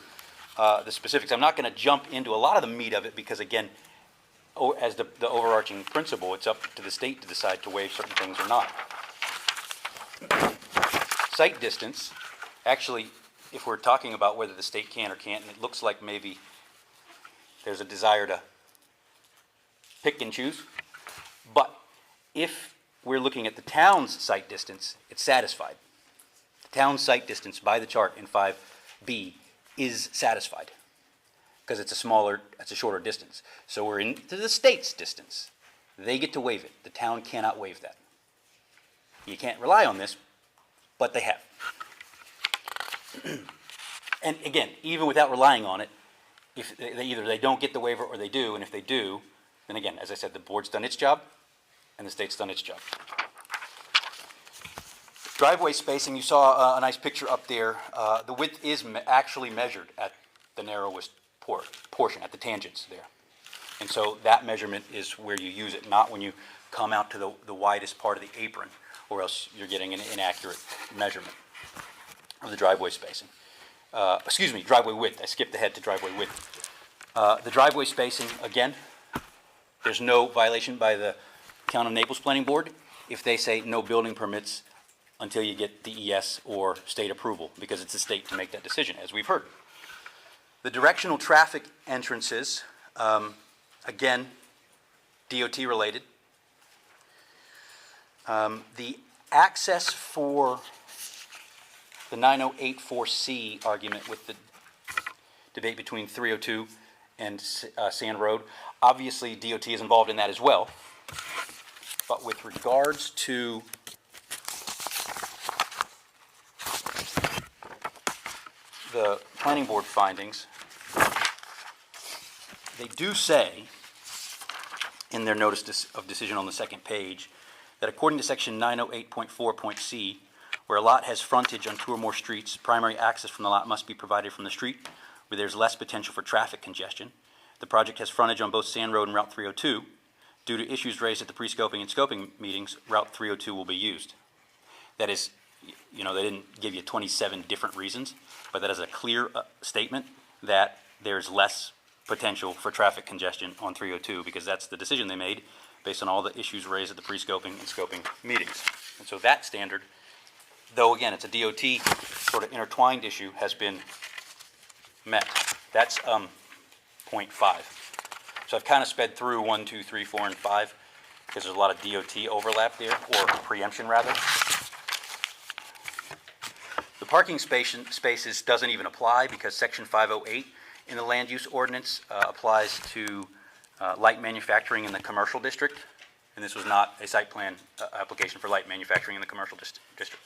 Speaker 8: the specifics. I'm not going to jump into a lot of the meat of it because, again, as the overarching principle, it's up to the state to decide to waive certain things or not. Site distance, actually, if we're talking about whether the state can or can't, and it looks like maybe there's a desire to pick and choose, but if we're looking at the town's site distance, it's satisfied. The town's site distance by the chart in 5B is satisfied because it's a shorter distance. So we're into the state's distance. They get to waive it. The town cannot waive that. You can't rely on this, but they have. And again, even without relying on it, if either they don't get the waiver or they do, and if they do, then again, as I said, the board's done its job and the state's done its job. Driveway spacing, you saw a nice picture up there. The width is actually measured at the narrowest portion, at the tangents there. And so that measurement is where you use it, not when you come out to the widest part of the apron, or else you're getting an inaccurate measurement of the driveway spacing. Driveway width. I skipped ahead to driveway width. The driveway spacing, again, there's no violation by the Town of Naples Planning Board if they say no building permits until you get DES or state approval, because it's the state to make that decision, as we've heard. The directional traffic entrances, again, DOT related. The access for the 9084C argument with the debate between 302 and Sand Road, obviously DOT is involved in that as well. But with regards to the planning board findings, they do say in their notice of decision on the second page that according to section 908.4.c, where a lot has frontage on two or more streets, primary access from the lot must be provided from the street where there's less potential for traffic congestion. The project has frontage on both Sand Road and Route 302. Due to issues raised at the pre-scoping and scoping meetings, Route 302 will be used. That is, they didn't give you 27 different reasons, but that is a clear statement that there's less potential for traffic congestion on 302 because that's the decision they made based on all the issues raised at the pre-scoping and scoping meetings. And so that standard, though again, it's a DOT sort of intertwined issue, has been met. That's .5. So I've kind of sped through 1, 2, 3, 4, and 5, because there's a lot of DOT overlap there, or preemption rather. The parking spaces doesn't even apply, because section 508 in the land use ordinance applies to light manufacturing in the commercial district, and this was not a site plan application for light manufacturing in the commercial district.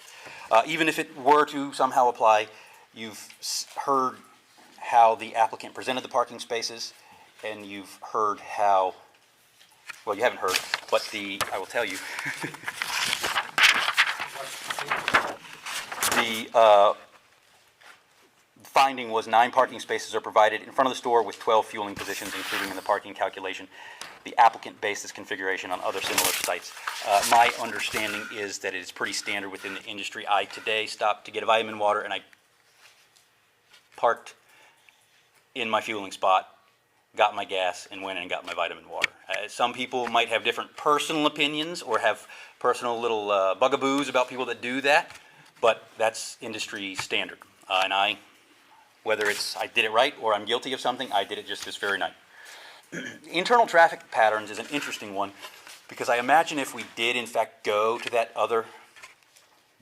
Speaker 8: Even if it were to somehow apply, you've heard how the applicant presented the parking spaces, and you've heard how, well, you haven't heard, but I will tell you. The finding was 9 parking spaces are provided in front of the store with 12 fueling positions, including in the parking calculation. The applicant based this configuration on other similar sites. My understanding is that it is pretty standard within the industry. I today stopped to get a vitamin water, and I parked in my fueling spot, got my gas, and went in and got my vitamin water. Some people might have different personal opinions or have personal little bugaboos about people that do that, but that's industry standard. And whether it's I did it right or I'm guilty of something, I did it just this very night. Internal traffic patterns is an interesting one, because I imagine if we did in fact go to that other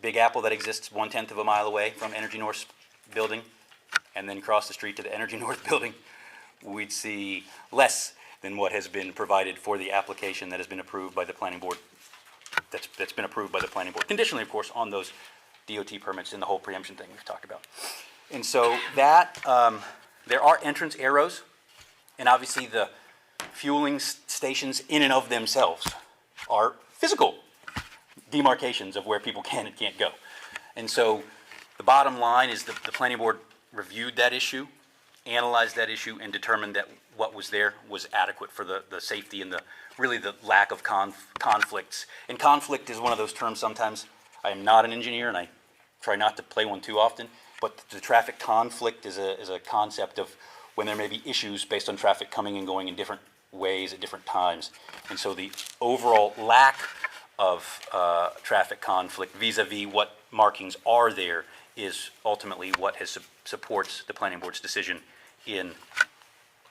Speaker 8: Big Apple that exists 1/10 of a mile away from Energy North's building, and then cross the street to the Energy North building, we'd see less than what has been provided for the application that has been approved by the planning board, that's been approved by the planning board, conditionally, of course, on those DOT permits and the whole preemption thing we've talked about. And so that, there are entrance arrows, and obviously the fueling stations in and of themselves are physical demarcations of where people can and can't go. And so the bottom line is that the planning board reviewed that issue, analyzed that issue, and determined that what was there was adequate for the safety and really the lack of conflicts. And conflict is one of those terms sometimes, I am not an engineer and I try not to play one too often, but the traffic conflict is a concept of when there may be issues based on traffic coming and going in different ways at different times. And so the overall lack of traffic conflict vis-a-vis what markings are there is ultimately what supports the planning board's decision in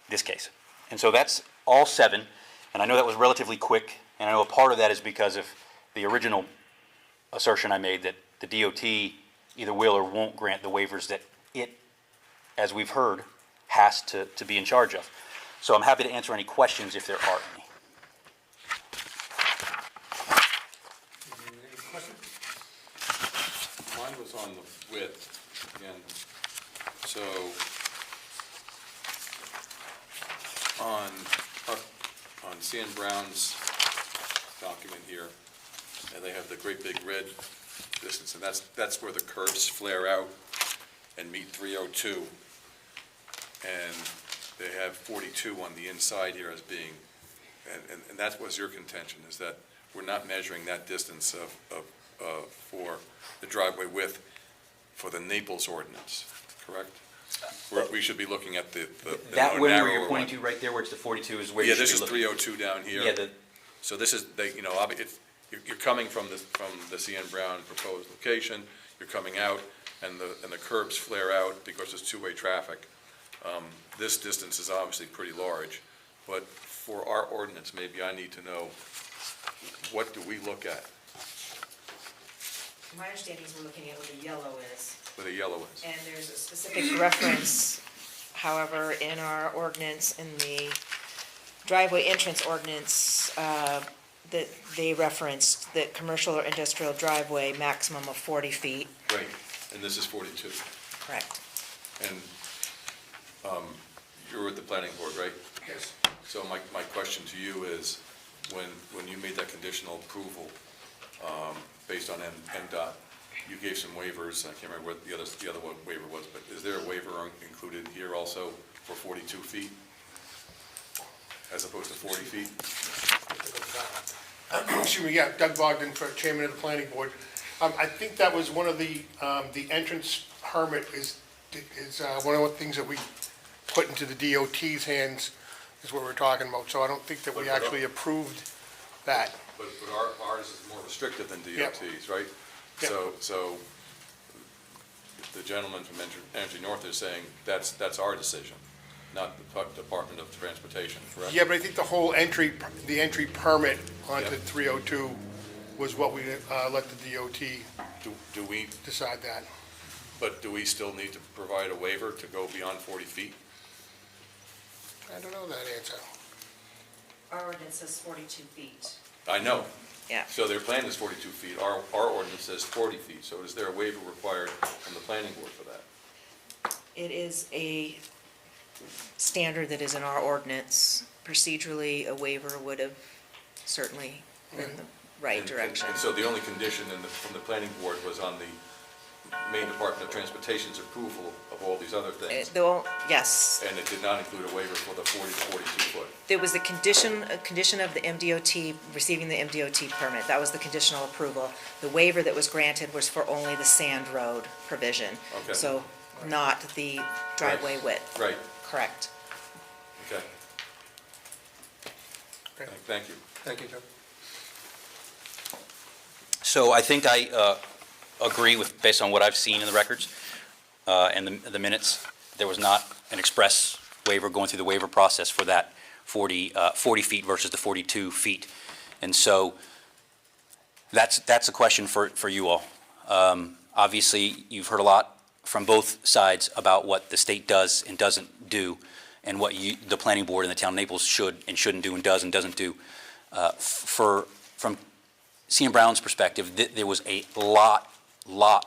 Speaker 8: this case. And so that's all 7, and I know that was relatively quick, and I know a part of that is because of the original assertion I made that the DOT either will or won't grant the waivers that it, as we've heard, has to be in charge of. So I'm happy to answer any questions if there are any.
Speaker 1: Any questions?
Speaker 4: Mine was on the width, again. So, on C.N. Brown's document here, and they have the great big red distance, and that's where the curves flare out and meet 302. And they have 42 on the inside here as being, and that was your contention, is that we're not measuring that distance for the driveway width for the Naples ordinance, correct? We should be looking at the
Speaker 8: That where
Speaker 4: narrower
Speaker 8: you're
Speaker 4: one.
Speaker 8: pointing to right there where it's the 42 is where you should be
Speaker 4: Yeah, this is
Speaker 8: looking.
Speaker 4: 302 down here.
Speaker 8: Yeah,
Speaker 4: So this is, you're coming from the C.N. Brown proposed location, you're coming out, and the curbs flare out because it's two-way traffic. This distance is obviously pretty large, but for our ordinance, maybe I need to know, what do we look at
Speaker 3: My understanding is we're looking at what the yellow is,
Speaker 4: where the yellow is?
Speaker 3: and there's a specific reference, however, in our ordinance, in the driveway entrance ordinance, that they referenced that commercial or industrial driveway maximum of 40 feet.
Speaker 4: Right, and this is 42.
Speaker 3: Correct.
Speaker 4: And you're at the planning board, right?
Speaker 1: Yes.
Speaker 4: So my question to you is, when you made that conditional approval based on NDOT, you gave some waivers, I can't remember what the other one waiver was, but is there a waiver included here also for 42 feet as opposed to 40 feet?
Speaker 11: Excuse me, yeah, Doug Bogdan, Chairman of the Planning Board. I think that was one of the entrance permit is one of the things that we put into the DOT's hands, is what we're talking about. So I don't think that we actually approved that.
Speaker 4: But ours is more restrictive than
Speaker 11: Yep.
Speaker 4: DOT's, right?
Speaker 11: Yep.
Speaker 4: So the gentleman from Energy North is saying that's our decision, not the Department of Transportation, correct?
Speaker 11: Yeah, but I think the entry permit onto
Speaker 4: Yep.
Speaker 11: 302 was what we let the DOT
Speaker 4: Do we,
Speaker 11: decide that.
Speaker 4: but do we still need to provide a waiver to go beyond 40 feet?
Speaker 11: I don't know that answer.
Speaker 3: Our ordinance says 42 feet.
Speaker 4: I know.
Speaker 3: Yeah.
Speaker 4: So their plan is 42 feet. Our ordinance says 40 feet. So is there a waiver required from the planning board for that?
Speaker 3: It is a standard that is in our ordinance. Procedurally, a waiver would have certainly been the right direction.
Speaker 4: And so the only condition from the planning board was on the Maine Department of Transportation's approval of all these other things,
Speaker 3: Yes,
Speaker 4: and it did not include a waiver for the 40 to 42 foot.
Speaker 3: there was a condition of the MDOT, receiving the MDOT permit. That was the conditional approval. The waiver that was granted was for only the sand road provision.
Speaker 4: Okay.
Speaker 3: So not the driveway width.
Speaker 4: Right,
Speaker 3: Correct.
Speaker 4: okay.
Speaker 11: Okay.
Speaker 4: Thank you.
Speaker 1: Thank you, Joe.
Speaker 8: So I think I agree with, based on what I've seen in the records and the minutes, there was not an express waiver going through the waiver process for that 40 feet versus the 42 feet. And so that's a question for you all. Obviously, you've heard a lot from both sides about what the state does and doesn't do, and what the planning board in the town of Naples should and shouldn't do and does and doesn't do. From C.M. Brown's perspective, there was a lot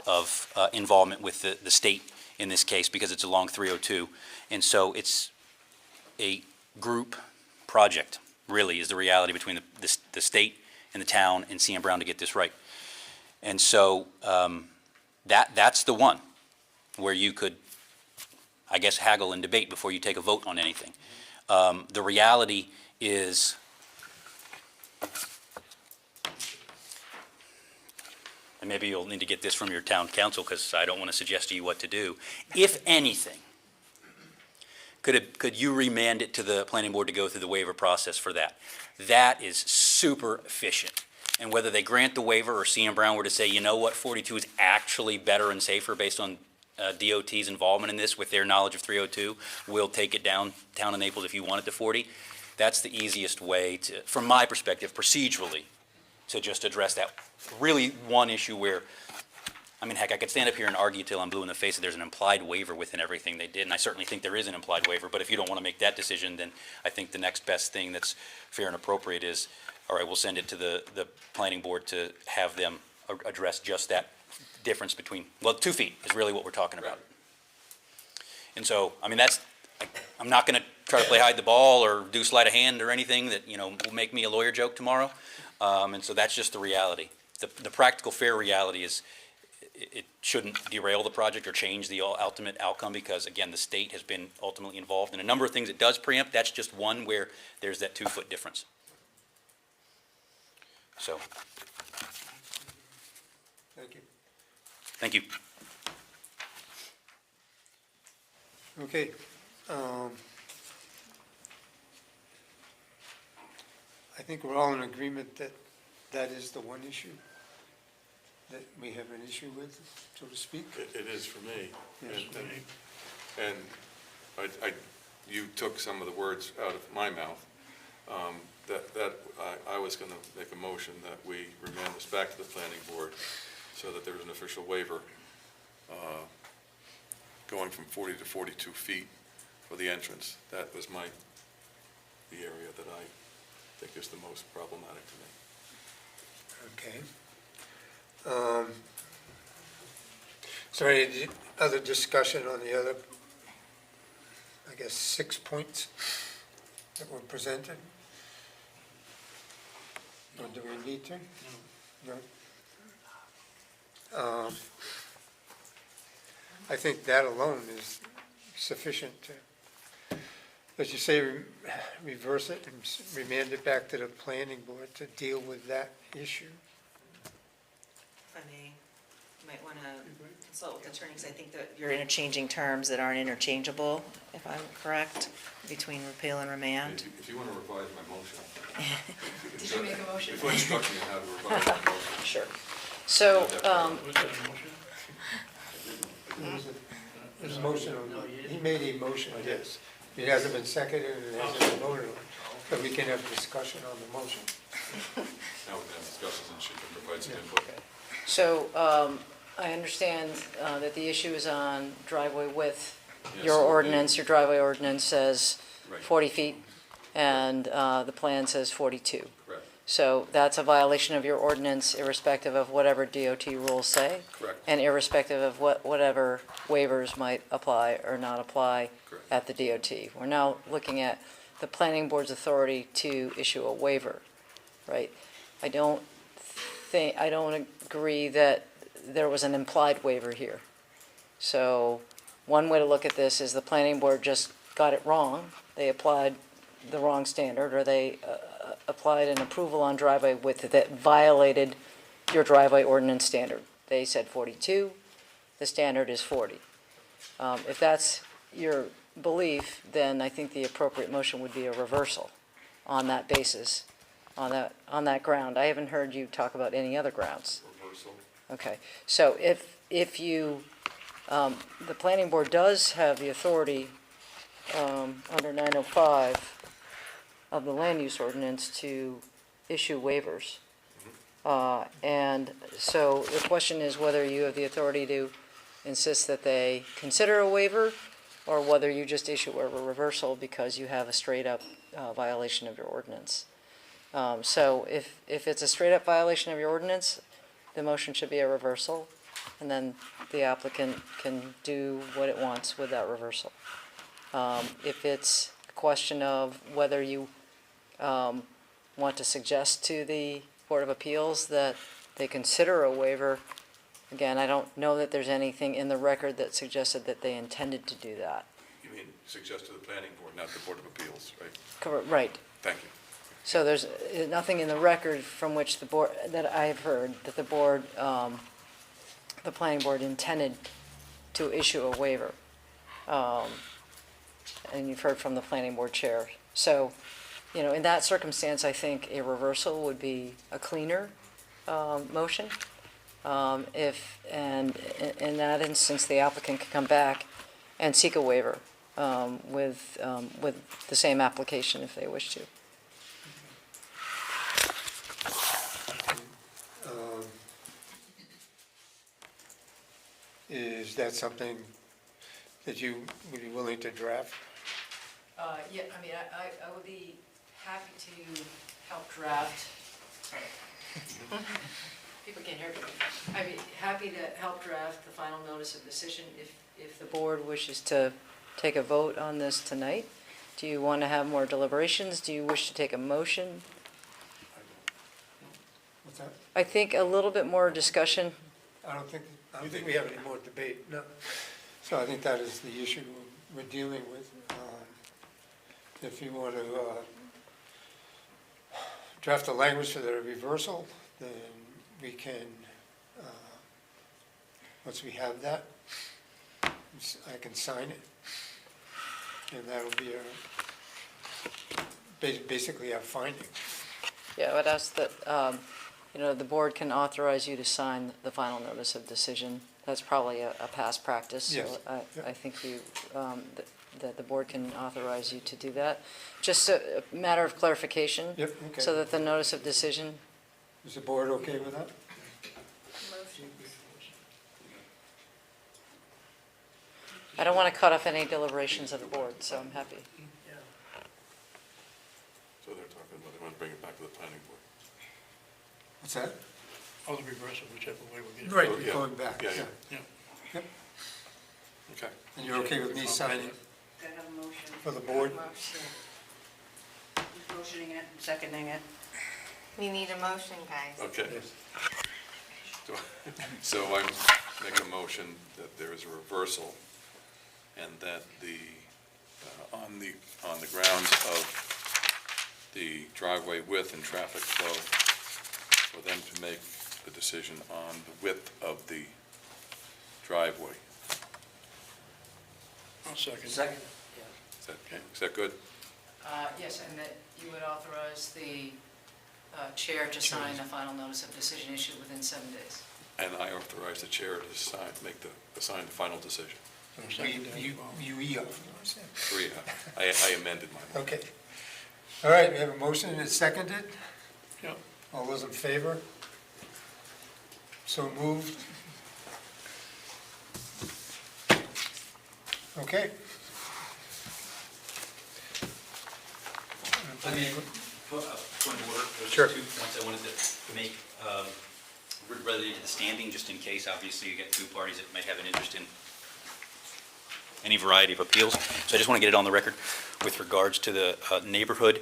Speaker 8: of involvement with the state in this case because it's along 302. And so it's a group project, really, is the reality between the state and the town and C.M. Brown to get this right. And so that's the one where you could, I guess, haggle and debate before you take a vote on anything. The reality is, and maybe you'll need to get this from your town council because I don't want to suggest to you what to do. If anything, could you remand it to the planning board to go through the waiver process for that? That is super efficient. And whether they grant the waiver or C.M. Brown were to say, you know what, 42 is actually better and safer based on DOT's involvement in this with their knowledge of 302, we'll take it down town of Naples if you want it to 40. That's the easiest way to, from my perspective, procedurally, to just address that really one issue where, I mean, heck, I could stand up here and argue till I'm blue in the face that there's an implied waiver within everything they did, and I certainly think there is an implied waiver, but if you don't want to make that decision, then I think the next best thing that's fair and appropriate is, all right, we'll send it to the planning board to have them address just that difference between, well, 2 feet is really what we're talking about. And so, I mean, I'm not going to try to play hide the ball or do sleight of hand or anything that, will make me a lawyer joke tomorrow. And so that's just the reality. The practical, fair reality is it shouldn't derail the project or change the ultimate outcome because, again, the state has been ultimately involved in a number of things it does preempt. That's just one where there's that 2 foot difference. So,
Speaker 1: Thank you.
Speaker 8: thank you.
Speaker 1: Okay. I think we're all in agreement that that is the one issue that we have an issue with, so to speak.
Speaker 4: It is for me.
Speaker 1: Yes.
Speaker 4: And you took some of the words out of my mouth. I was going to make a motion that we remand this back to the planning board so that there is an official waiver going from 40 to 42 feet for the entrance. That was the area that I think is the most problematic to me.
Speaker 1: Okay. Is there any other discussion on the other, I guess, 6 points that were presented? Or do we need to? No. I think that alone is sufficient to, as you say, reverse it and remand it back to the planning board to deal with that issue.
Speaker 3: If I may, You might want to consult with attorneys. I think that you're interchanging terms that aren't interchangeable, if I'm correct, between repeal and remand.
Speaker 4: If you want to revise my motion.
Speaker 3: Did you make a motion?
Speaker 4: Before instructing me how to revise my motion.
Speaker 7: Sure. So,
Speaker 2: Was that a motion?
Speaker 1: There's a motion, he made a motion, yes. It hasn't been seconded and it hasn't been voted on, but we can have discussion on the motion.
Speaker 4: Now we can have discussions and she can provide some input.
Speaker 7: so I understand that the issue is on driveway width.
Speaker 4: Yes,
Speaker 7: Your
Speaker 4: so
Speaker 7: ordinance, your driveway ordinance says
Speaker 4: Right.
Speaker 7: 40 feet, and the plan says 42.
Speaker 4: Correct,
Speaker 7: So that's a violation of your ordinance irrespective of whatever DOT rules say,
Speaker 4: correct,
Speaker 7: and irrespective of whatever waivers might apply or not apply
Speaker 4: correct.
Speaker 7: at the DOT. We're now looking at the planning board's authority to issue a waiver, right? I don't agree that there was an implied waiver here. So one way to look at this is the planning board just got it wrong. They applied the wrong standard, or they applied an approval on driveway width that violated your driveway ordinance standard. They said 42, the standard is 40. If that's your belief, then I think the appropriate motion would be a reversal on that basis, on that ground. I haven't heard you talk about any other grounds.
Speaker 4: Reversal.
Speaker 7: Okay, so if you, the planning board does have the authority under 905 of the land use ordinance to issue waivers. And so the question is whether you have the authority to insist that they consider a waiver, or whether you just issue a reversal because you have a straight-up violation of your ordinance. So if it's a straight-up violation of your ordinance, the motion should be a reversal, and then the applicant can do what it wants with that reversal. If it's a question of whether you want to suggest to the Board of Appeals that they consider a waiver, again, I don't know that there's anything in the record that suggested that they intended to do that.
Speaker 4: You mean suggest to the planning board, not the Board of Appeals, right?
Speaker 7: Right.
Speaker 4: Thank you.
Speaker 7: So there's nothing in the record from which the board, that I've heard, that the board, the planning board intended to issue a waiver. And you've heard from the planning board chair. So, in that circumstance, I think a reversal would be a cleaner motion. If, and in that instance, the applicant can come back and seek a waiver with the same application if they wish to.
Speaker 1: Is that something that you would be willing to draft?
Speaker 7: Yeah, I mean, I would be happy to help draft. People can't hear me. I'd be happy to help draft the final notice of decision if the board wishes to take a vote on this tonight. Do you want to have more deliberations? Do you wish to take a motion?
Speaker 1: What's that?
Speaker 7: I think a little bit more discussion.
Speaker 1: I don't think we have any more debate, no. So I think that is the issue we're dealing with. If you want to draft the language for the reversal, then we can, once we have that, I can sign it. And that'll be basically our finding.
Speaker 7: Yeah, I would ask that, the board can authorize you to sign the final notice of decision. That's probably a past practice.
Speaker 1: Yes.
Speaker 7: So I think that the board can authorize you to do that. Just a matter of clarification.
Speaker 1: Yep, okay.
Speaker 7: So that the notice of decision.
Speaker 1: Is the board okay with that?
Speaker 7: I don't want to cut off any deliberations of the board, so I'm happy.
Speaker 4: So they're talking about, they want to bring it back to the planning board.
Speaker 1: What's that?
Speaker 2: Or the reversal, whichever way we're getting.
Speaker 1: Right,
Speaker 4: Oh, yeah.
Speaker 1: going back.
Speaker 4: Yeah, yeah.
Speaker 2: Yeah.
Speaker 1: Yep.
Speaker 4: Okay.
Speaker 1: And you're okay with me signing
Speaker 6: I have a motion.
Speaker 1: for the board?
Speaker 6: Who's motioning it, seconding it?
Speaker 9: We need a motion, guys.
Speaker 4: Okay.
Speaker 1: Yes.
Speaker 4: So I make a motion that there is a reversal and that on the grounds of the driveway width and traffic flow, for them to make the decision on the width of the driveway.
Speaker 2: I'll second.
Speaker 10: Second.
Speaker 4: Is that good?
Speaker 7: Yes, and that you would authorize the chair to sign a final notice of decision issued within 7 days.
Speaker 4: And I authorize the chair to sign, sign the final decision. I amended my.
Speaker 1: Okay. All right, we have a motion and it's seconded.
Speaker 2: Yep.
Speaker 1: All those in favor? So moved. Okay.
Speaker 8: Point of order. There's
Speaker 1: Sure.
Speaker 8: 2 points I wanted to make, related to the standing, just in case, obviously, you get 2 parties that might have an interest in any variety of appeals. So I just want to get it on the record with regards to the neighborhood,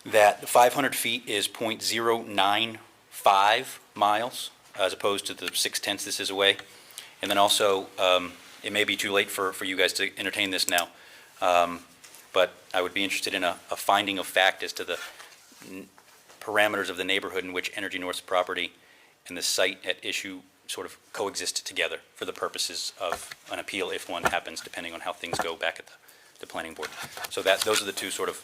Speaker 8: that the 500 feet is .095 miles, as opposed to the 0.6 this is away. And then also, it may be too late for you guys to entertain this now, but I would be interested in a finding of fact as to the parameters of the neighborhood in which Energy North's property and the site at issue sort of coexist together for the purposes of an appeal, if one happens, depending on how things go back at the planning board. So those are the 2 sort of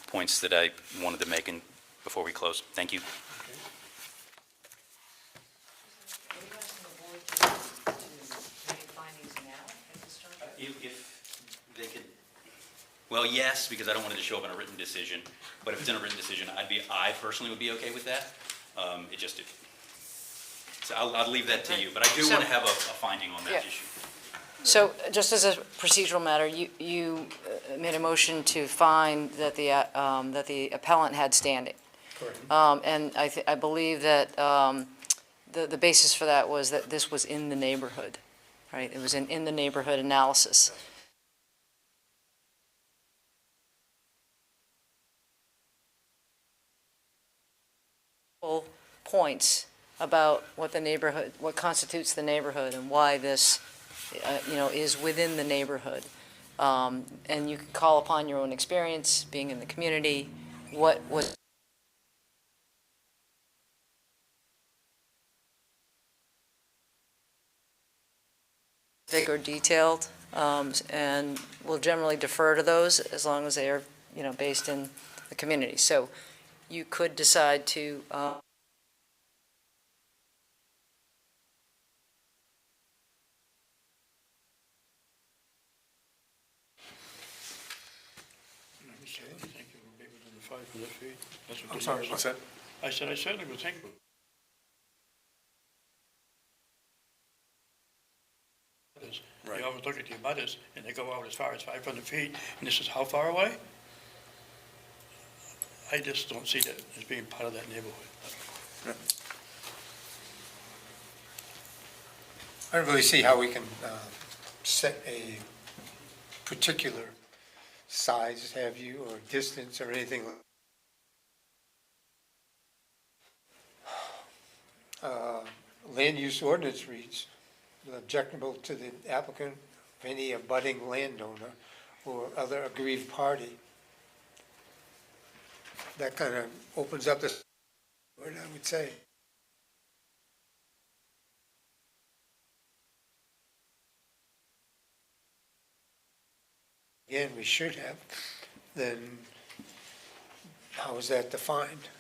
Speaker 8: points that I wanted to make before we close. Thank you.
Speaker 7: Are you asking the board to make findings now at this juncture?
Speaker 8: If they could, well, yes, because I don't want it to show up in a written decision, but if it's in a written decision, I personally would be okay with that. So I'll leave that to you, but I do want to have a finding on that
Speaker 7: Yeah.
Speaker 8: issue.
Speaker 7: So just as a procedural matter, you made a motion to find that the appellant had standing.
Speaker 1: Correct.
Speaker 7: And I believe that the basis for that was that this was in the neighborhood, right? It was in the neighborhood analysis. Points about what the neighborhood, what constitutes the neighborhood and why this, is within the neighborhood. And you can call upon your own experience, being in the community, what was big or detailed, and we'll generally defer to those as long as they are, based in the community. So you could decide to
Speaker 2: I certainly think it would be within the 500 feet. That's what
Speaker 1: I'm
Speaker 2: they
Speaker 1: sorry,
Speaker 2: use.
Speaker 1: what's that?
Speaker 2: I said I certainly would think.
Speaker 4: Right.
Speaker 2: You always look at the abutters, and they go out as far as 500 feet, and this is how far away? I just don't see that as being part of that neighborhood.
Speaker 1: I don't really see how we can set a particular size, have you, or distance, or anything. Land use ordinance reads, objectionable to the applicant, any abutting landowner or other aggrieved party. That kind of opens up the, what I would say. Again, we should have, then how is that defined?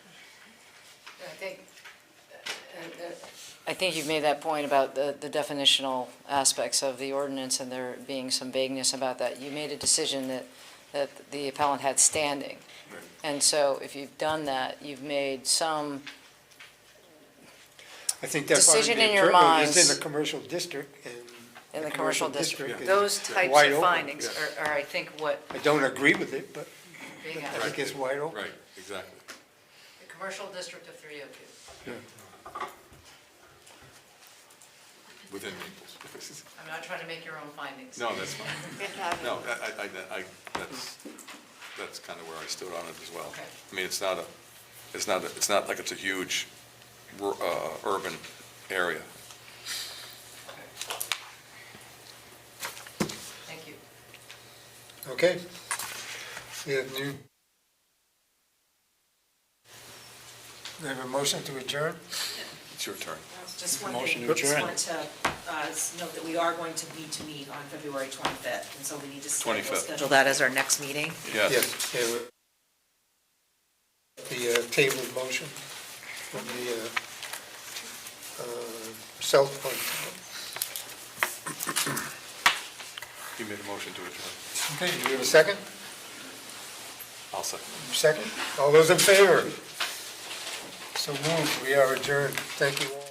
Speaker 7: I think you've made that point about the definitional aspects of the ordinance and there being some vagueness about that. You made a decision that the appellant had standing.
Speaker 4: Right.
Speaker 7: And so if you've done that, you've made some
Speaker 1: I think that part of
Speaker 7: decision
Speaker 1: the
Speaker 7: in your
Speaker 1: term
Speaker 7: minds.
Speaker 1: is in the commercial district, and
Speaker 7: in the commercial district.
Speaker 1: is
Speaker 7: Those types
Speaker 1: wide
Speaker 7: of
Speaker 1: open,
Speaker 7: findings
Speaker 4: yeah.
Speaker 7: are, I think, what
Speaker 1: I don't agree with it, but
Speaker 7: being
Speaker 1: I
Speaker 7: asked.
Speaker 1: think it's wide open.
Speaker 4: Right, exactly.
Speaker 7: The commercial district of 302.
Speaker 4: Within Naples.
Speaker 7: I'm not trying to make your own findings.
Speaker 4: No, that's fine.
Speaker 9: Good job.
Speaker 4: No, that's kind of where I stood on it as well.
Speaker 7: Okay.
Speaker 4: I mean, it's not like it's a huge urban area.
Speaker 7: Thank you.
Speaker 1: Okay. We have we have a motion to adjourn?
Speaker 4: It's your turn.
Speaker 3: Just one
Speaker 2: Motion
Speaker 3: thing,
Speaker 2: to
Speaker 3: just
Speaker 2: adjourn.
Speaker 3: want to note that we are going to meet on February 25th, and so we need to
Speaker 4: 25th.
Speaker 3: schedule that as our next meeting.
Speaker 4: Yes.
Speaker 1: Yes, yeah, the tabled motion from the South Point.
Speaker 4: You made a motion to adjourn.
Speaker 1: Okay, do we have a second?
Speaker 4: I'll second.
Speaker 1: Second? All those in favor? So moved, we are adjourned. Thank you all.